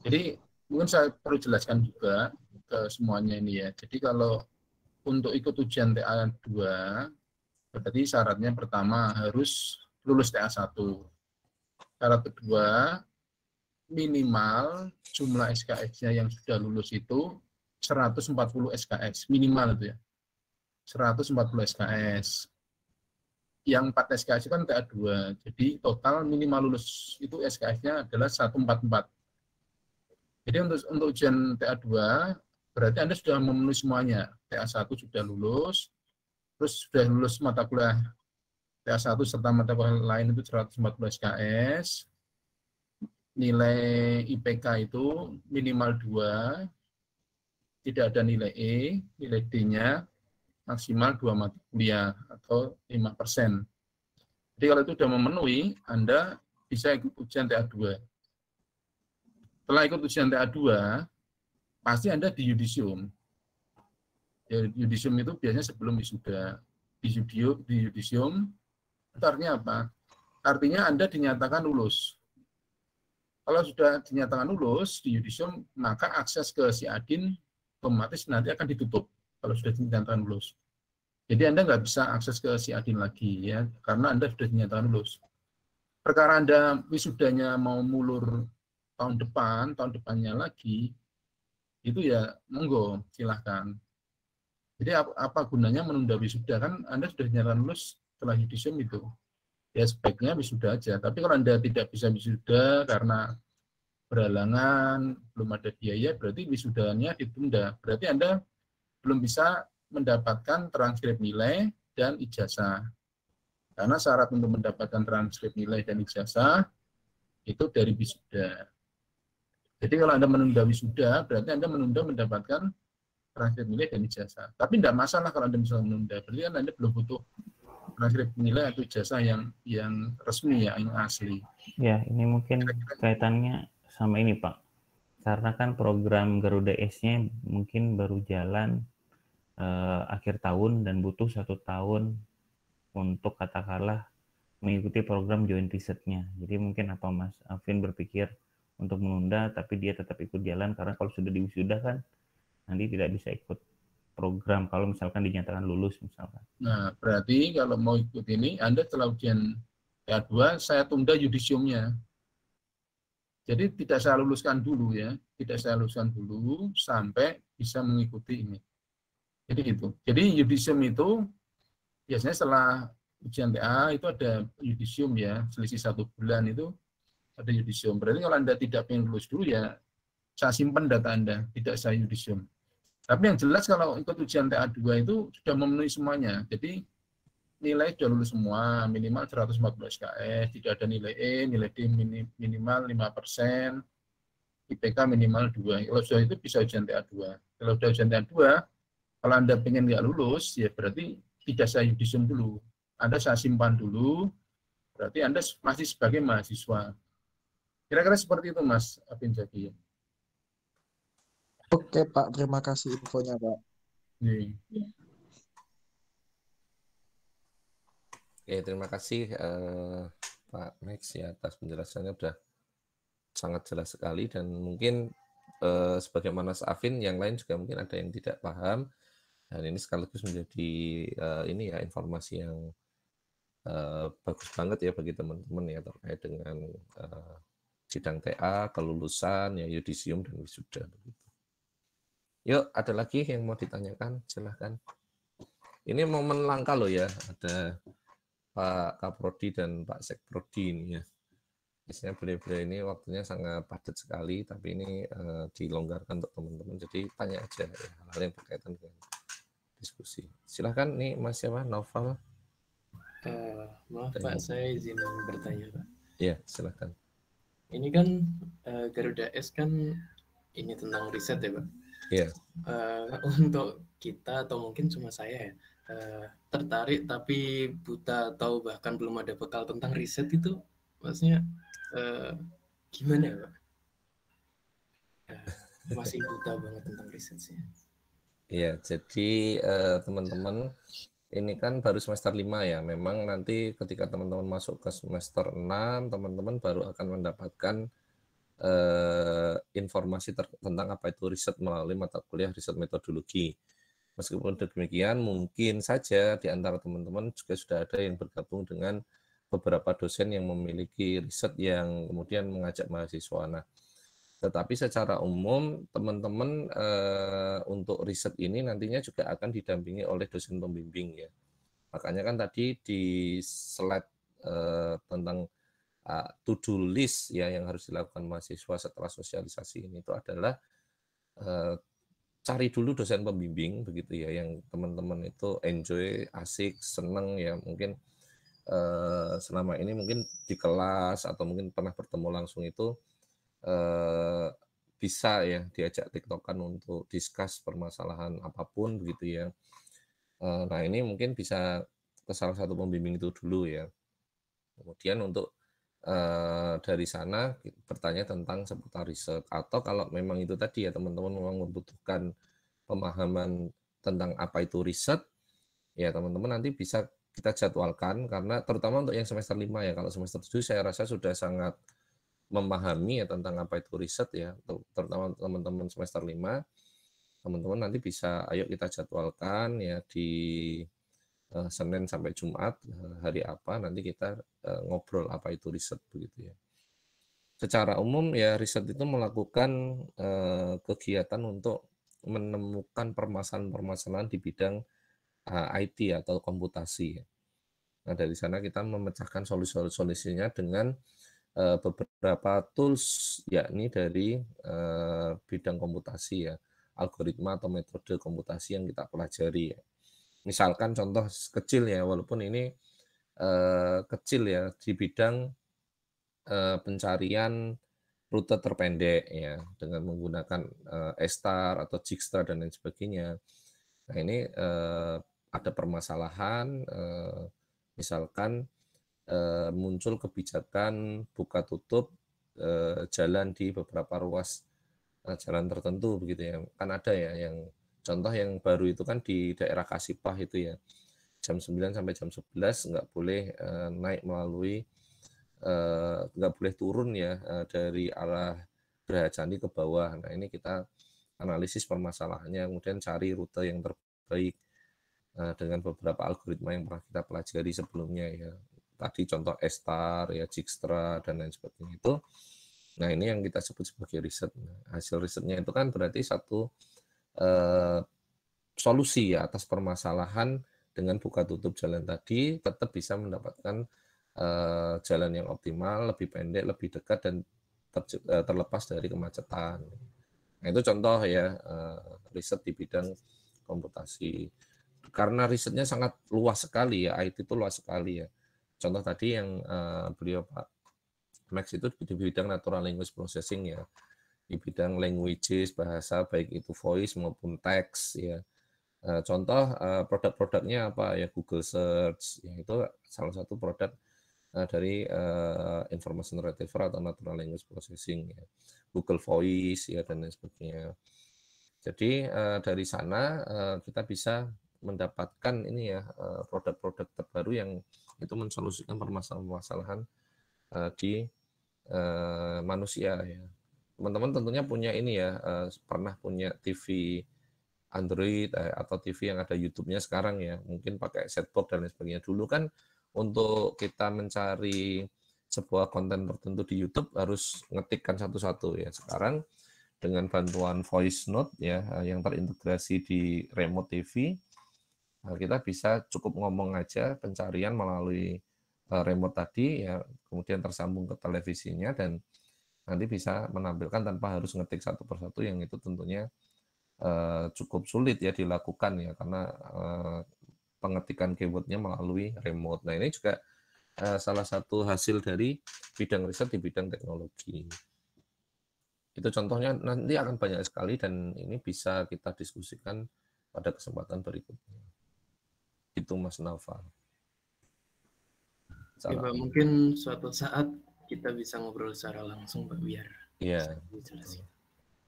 Jadi mungkin saya perlu jelaskan juga ke semuanya ini ya. Jadi kalau untuk ikut ujian TA2 berarti syaratnya pertama harus lulus TA1. Syarat kedua minimal jumlah SKS-nya yang sudah lulus itu 140 SKS minimal itu ya. 140 SKS. Yang 4 SKS itu kan TA2. Jadi total minimal lulus itu SKS-nya adalah 144. Jadi untuk ujian TA2 berarti Anda sudah memenuhi semuanya. TA1 sudah lulus, terus sudah lulus mata kuliah TA1 serta mata kuliah lain itu 140 SKS. Nilai IPK itu minimal 2, tidak ada nilai E, nilai D-nya maksimal 2 mata kuliah atau 5%. Jadi kalau itu sudah memenuhi, Anda bisa ikut ujian TA2. Setelah ikut ujian TA2, pasti Anda di yudisium. Ya, yudisium itu biasanya sebelum wisuda. Di yudisium, itu artinya apa? Artinya Anda dinyatakan lulus. Kalau sudah dinyatakan lulus di yudisium, maka akses ke si Adin otomatis nanti akan ditutup kalau sudah dinyatakan lulus. Jadi Anda nggak bisa akses ke si Adin lagi ya, karena Anda sudah dinyatakan lulus. Perkara Anda wisudanya mau mulur tahun depannya lagi, itu ya monggo silahkan. Jadi apa gunanya menunda wisuda, kan Anda sudah dinyatakan lulus setelah yudisium itu. Ya sebaiknya wisuda aja. Tapi kalau Anda tidak bisa wisuda karena berhalangan, belum ada biaya, berarti wisudanya ditunda. Berarti Anda belum bisa mendapatkan transkrip nilai dan ijazah. Karena syarat untuk mendapatkan transkrip nilai dan ijazah itu dari wisuda. Jadi kalau Anda menunda wisuda, berarti Anda menunda mendapatkan transkrip nilai dan ijazah. Tapi tidak masalah kalau Anda bisa menunda. Berarti kan Anda belum butuh transkrip nilai atau ijazah yang resmi ya, yang asli. Ya, ini mungkin kaitannya sama ini Pak. Karena kan program Garuda S-nya mungkin baru jalan akhir tahun dan butuh 1 tahun untuk katakanlah mengikuti program joint research-nya. Jadi mungkin apa Mas Afin berpikir untuk menunda tapi dia tetap ikut jalan karena kalau sudah diwisuda kan nanti tidak bisa ikut program kalau misalkan dinyatakan lulus misalkan. Nah, berarti kalau mau ikut ini, Anda setelah ujian TA2, saya tunda yudisiumnya. Jadi tidak saya luluskan dulu ya, tidak saya luluskan dulu sampai bisa mengikuti ini. Jadi gitu. Jadi yudisium itu biasanya setelah ujian TA itu ada yudisium ya, selisih 1 bulan itu ada yudisium. Berarti kalau Anda tidak ingin lulus dulu ya, saya simpan data Anda, tidak saya yudisium. Tapi yang jelas kalau ikut ujian TA2 itu sudah memenuhi semuanya. Jadi nilai sudah lulus semua, minimal 140 SKS, tidak ada nilai E, nilai D minimal 5%, IPK minimal 2. Kalau sudah itu bisa ujian TA2. Kalau sudah ujian TA2, kalau Anda pengen nggak lulus, ya berarti tidak saya yudisium dulu. Anda saya simpan dulu, berarti Anda masih sebagai mahasiswa. Kira-kira seperti itu, Mas Apin Jaki. Oke, Pak. Terima kasih infonya, Pak. Oke, terima kasih Pak Max ya atas penjelasannya, sudah sangat jelas sekali, dan mungkin sebagaimana Afin, yang lain juga mungkin ada yang tidak paham, dan ini sekaligus menjadi ini ya informasi yang bagus banget ya bagi teman-teman ya terkait dengan sidang TA, kelulusan, ya yudisium dan wisuda. Yuk, ada lagi yang mau ditanyakan? Silahkan. Ini momen langka loh ya, ada Pak Kaprodi dan Pak Sekprodi ini ya. Biasanya beliau-beliau ini waktunya sangat padat sekali, tapi ini dilonggarkan untuk teman-teman. Jadi tanya aja ya, hal-hal yang berkaitan dengan diskusi. Silahkan nih Mas siapa? Novel. Maaf Pak, saya izin bertanya Pak. Iya, silahkan. Ini kan Garuda S kan ini tentang riset ya Pak. Iya. Untuk kita atau mungkin cuma saya ya, tertarik tapi buta atau bahkan belum ada bekal tentang riset itu, maksudnya gimana ya Pak? Masih buta banget tentang riset sih. Iya, jadi teman-teman ini kan baru semester 5 ya. Memang nanti ketika teman-teman masuk ke semester 6, teman-teman baru akan mendapatkan informasi tentang apa itu riset melalui mata kuliah riset metodologi. Meskipun demikian, mungkin saja di antara teman-teman juga sudah ada yang bergabung dengan beberapa dosen yang memiliki riset yang kemudian mengajak mahasiswa. Nah, tetapi secara umum teman-teman untuk riset ini nantinya juga akan didampingi oleh dosen pembimbing ya. Makanya kan tadi di slide tentang to-do list ya yang harus dilakukan mahasiswa setelah sosialisasi ini itu adalah cari dulu dosen pembimbing begitu ya, yang teman-teman itu enjoy, asik, seneng ya, mungkin selama ini mungkin di kelas atau mungkin pernah bertemu langsung itu bisa ya diajak tiktokan untuk discuss permasalahan apapun begitu ya. Nah ini mungkin bisa ke salah satu pembimbing itu dulu ya. Kemudian untuk dari sana bertanya tentang seputar riset, atau kalau memang itu tadi ya teman-teman memang membutuhkan pemahaman tentang apa itu riset ya, teman-teman nanti bisa kita jadwalkan, karena terutama untuk yang semester 5 ya. Kalau semester 7 saya rasa sudah sangat memahami ya tentang apa itu riset ya, terutama teman-teman semester 5, teman-teman nanti bisa ayo kita jadwalkan ya di Senin sampai Jumat hari apa, nanti kita ngobrol apa itu riset begitu ya. Secara umum ya riset itu melakukan kegiatan untuk menemukan permasalahan-permasalahan di bidang IT atau komputasi ya. Nah dari sana kita memecahkan solusi-solusinya dengan beberapa tools, yakni dari bidang komputasi ya, algoritma atau metode komputasi yang kita pelajari ya. Misalkan contoh kecil ya, walaupun ini kecil ya, di bidang pencarian rute terpendek ya, dengan menggunakan E-star atau Dijkstra dan lain sebagainya. Nah ini ada permasalahan, misalkan muncul kebijakan buka tutup jalan di beberapa ruas jalan tertentu begitu ya. Kan ada ya yang contoh yang baru itu kan di daerah Kasipah itu ya, jam 9 sampai jam 11 nggak boleh naik melalui, nggak boleh turun ya dari arah Geraha Candi ke bawah. Nah ini kita analisis permasalahannya, kemudian cari rute yang terbaik dengan beberapa algoritma yang pernah kita pelajari sebelumnya ya. Tadi contoh E-star ya, Dijkstra dan lain sebagainya itu. Nah ini yang kita sebut sebagai riset. Nah, hasil risetnya itu kan berarti satu solusi ya atas permasalahan, dengan buka tutup jalan tadi tetap bisa mendapatkan jalan yang optimal, lebih pendek, lebih dekat, dan terlepas dari kemacetan. Nah, itu contoh ya riset di bidang komputasi. Karena risetnya sangat luas sekali ya, IT itu luas sekali ya. Contoh tadi yang beliau Pak Max itu di bidang natural language processing ya, di bidang languages, bahasa baik itu voice maupun text ya. Contoh produk-produknya apa ya, Google Search ya, itu salah satu produk dari information retriever atau natural language processing ya. Google Voice ya dan lain sebagainya. Jadi dari sana kita bisa mendapatkan ini ya produk-produk terbaru yang itu mensolusikan permasalahan-permasalahan di manusia ya. Teman-teman tentunya punya ini ya, pernah punya TV Android atau TV yang ada YouTube-nya sekarang ya, mungkin pakai setbox dan lain sebagainya. Dulu kan untuk kita mencari sebuah konten tertentu di YouTube harus ngetikkan satu-satu ya. Sekarang dengan bantuan voice note ya yang terintegrasi di remote TV, kita bisa cukup ngomong aja pencarian melalui remote tadi ya, kemudian tersambung ke televisinya dan nanti bisa menampilkan tanpa harus ngetik satu persatu, yang itu tentunya cukup sulit ya dilakukan ya, karena pengetikan keywordnya melalui remote. Nah, ini juga salah satu hasil dari bidang riset di bidang teknologi. Itu contohnya nanti akan banyak sekali dan ini bisa kita diskusikan pada kesempatan berikutnya. Itu Mas Naufal. Ya, Pak, mungkin suatu saat kita bisa ngobrol secara langsung, Pak, biar iya.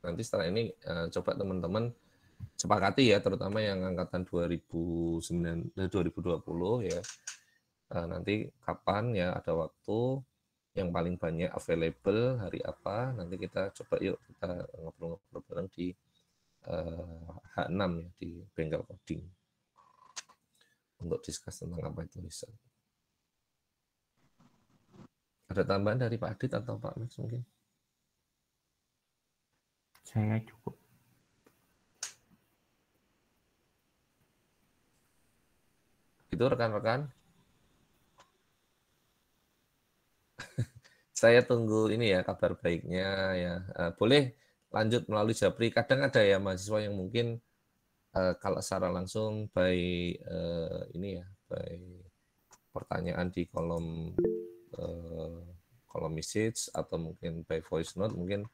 Nanti setelah ini coba teman-teman sepakati ya, terutama yang angkatan 2020 ya. Nanti kapan ya ada waktu yang paling banyak available hari apa, nanti kita coba yuk kita ngobrol-ngobrol bareng di H6 ya, di Bengkel Coding untuk diskus tentang apa itu riset. Ada tambahan dari Pak Adit atau Pak Max mungkin? Saya cukup. Itu rekan-rekan. Saya tunggu ini ya kabar baiknya ya. Boleh lanjut melalui Japri. Kadang ada ya mahasiswa yang mungkin kalau secara langsung by ini ya, by pertanyaan di kolom message atau mungkin by voice note mungkin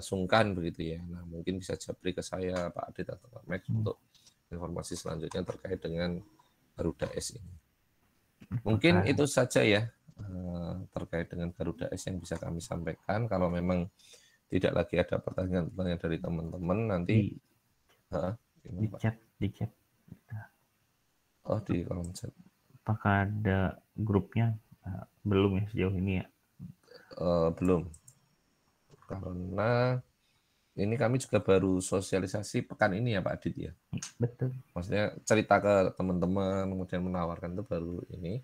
sungkan begitu ya. Nah, mungkin bisa Japri ke saya, Pak Adit atau Pak Max untuk informasi selanjutnya terkait dengan Garuda S ini. Mungkin itu saja ya terkait dengan Garuda S yang bisa kami sampaikan. Kalau memang tidak lagi ada pertanyaan-pertanyaan dari teman-teman nanti di chat. Oh, di kolom chat. Apakah ada grupnya? Belum ya sejauh ini ya? Belum. Karena ini kami juga baru sosialisasi pekan ini ya Pak Adit ya. Betul. Maksudnya cerita ke teman-teman kemudian menawarkan itu baru ini.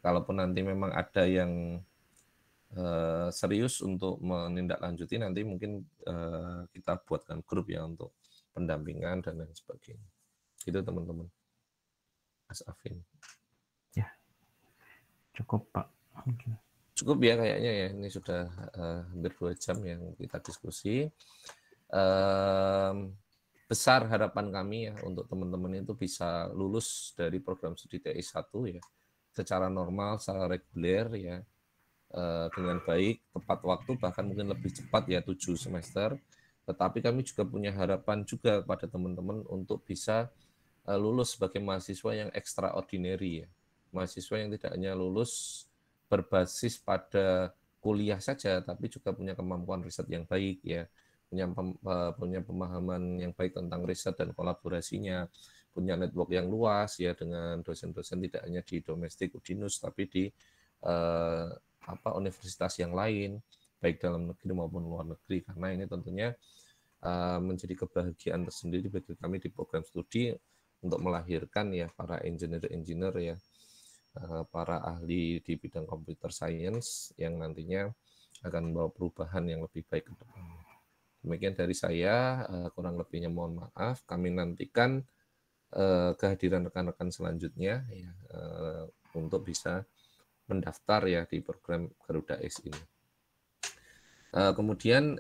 Kalaupun nanti memang ada yang serius untuk menindaklanjuti, nanti mungkin kita buatkan grup ya untuk pendampingan dan lain sebagainya. Itu teman-teman. Mas Afin. Ya. Cukup Pak. Mungkin. Cukup ya kayaknya ya, ini sudah hampir 2 jam yang kita diskusi. Besar harapan kami ya untuk teman-teman itu bisa lulus dari program studi TI 1 ya secara normal, secara reguler ya, dengan baik, tepat waktu, bahkan mungkin lebih cepat ya 7 semester. Tetapi kami juga punya harapan juga kepada teman-teman untuk bisa lulus sebagai mahasiswa yang extraordinary ya, mahasiswa yang tidak hanya lulus berbasis pada kuliah saja, tapi juga punya kemampuan riset yang baik ya, punya pemahaman yang baik tentang riset dan kolaborasinya, punya network yang luas ya dengan dosen-dosen tidak hanya di domestik Udinus tapi di universitas yang lain baik dalam negeri maupun luar negeri, karena ini tentunya menjadi kebahagiaan tersendiri bagi kami di program studi untuk melahirkan ya para engineer ya, para ahli di bidang computer science yang nantinya akan membawa perubahan yang lebih baik ke depan. Demikian dari saya, kurang lebihnya mohon maaf. Kami nantikan kehadiran rekan-rekan selanjutnya ya, untuk bisa mendaftar ya di program Garuda X ini. Kemudian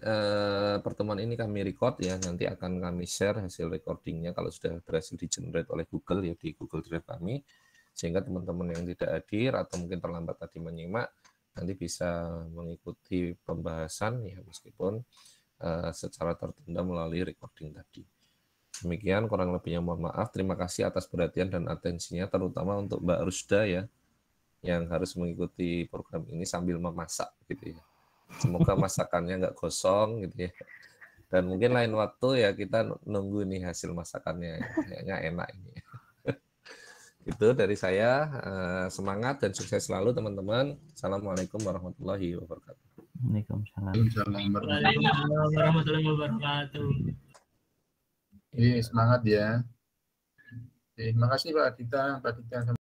pertemuan ini kami record ya, nanti akan kami share hasil recordingnya kalau sudah berhasil di-generate oleh Google ya di Google Drive kami, sehingga teman-teman yang tidak hadir atau mungkin terlambat tadi menyimak nanti bisa mengikuti pembahasan ya meskipun secara tertunda melalui recording tadi. Demikian kurang lebihnya mohon maaf. Terima kasih atas perhatian dan atensinya, terutama untuk Mbak Rusda ya yang harus mengikuti program ini sambil memasak gitu ya. Semoga masakannya nggak gosong gitu ya. Dan mungkin lain waktu ya kita nunggu nih hasil masakannya. Kayaknya enak ini. Itu dari saya. Semangat dan sukses selalu teman-teman. Assalamualaikum warahmatullahi wabarakatuh. Waalaikumsalam. Waalaikumsalam warahmatullahi wabarakatuh. Semangat ya. Terima kasih Pak Adita, Pak Adita.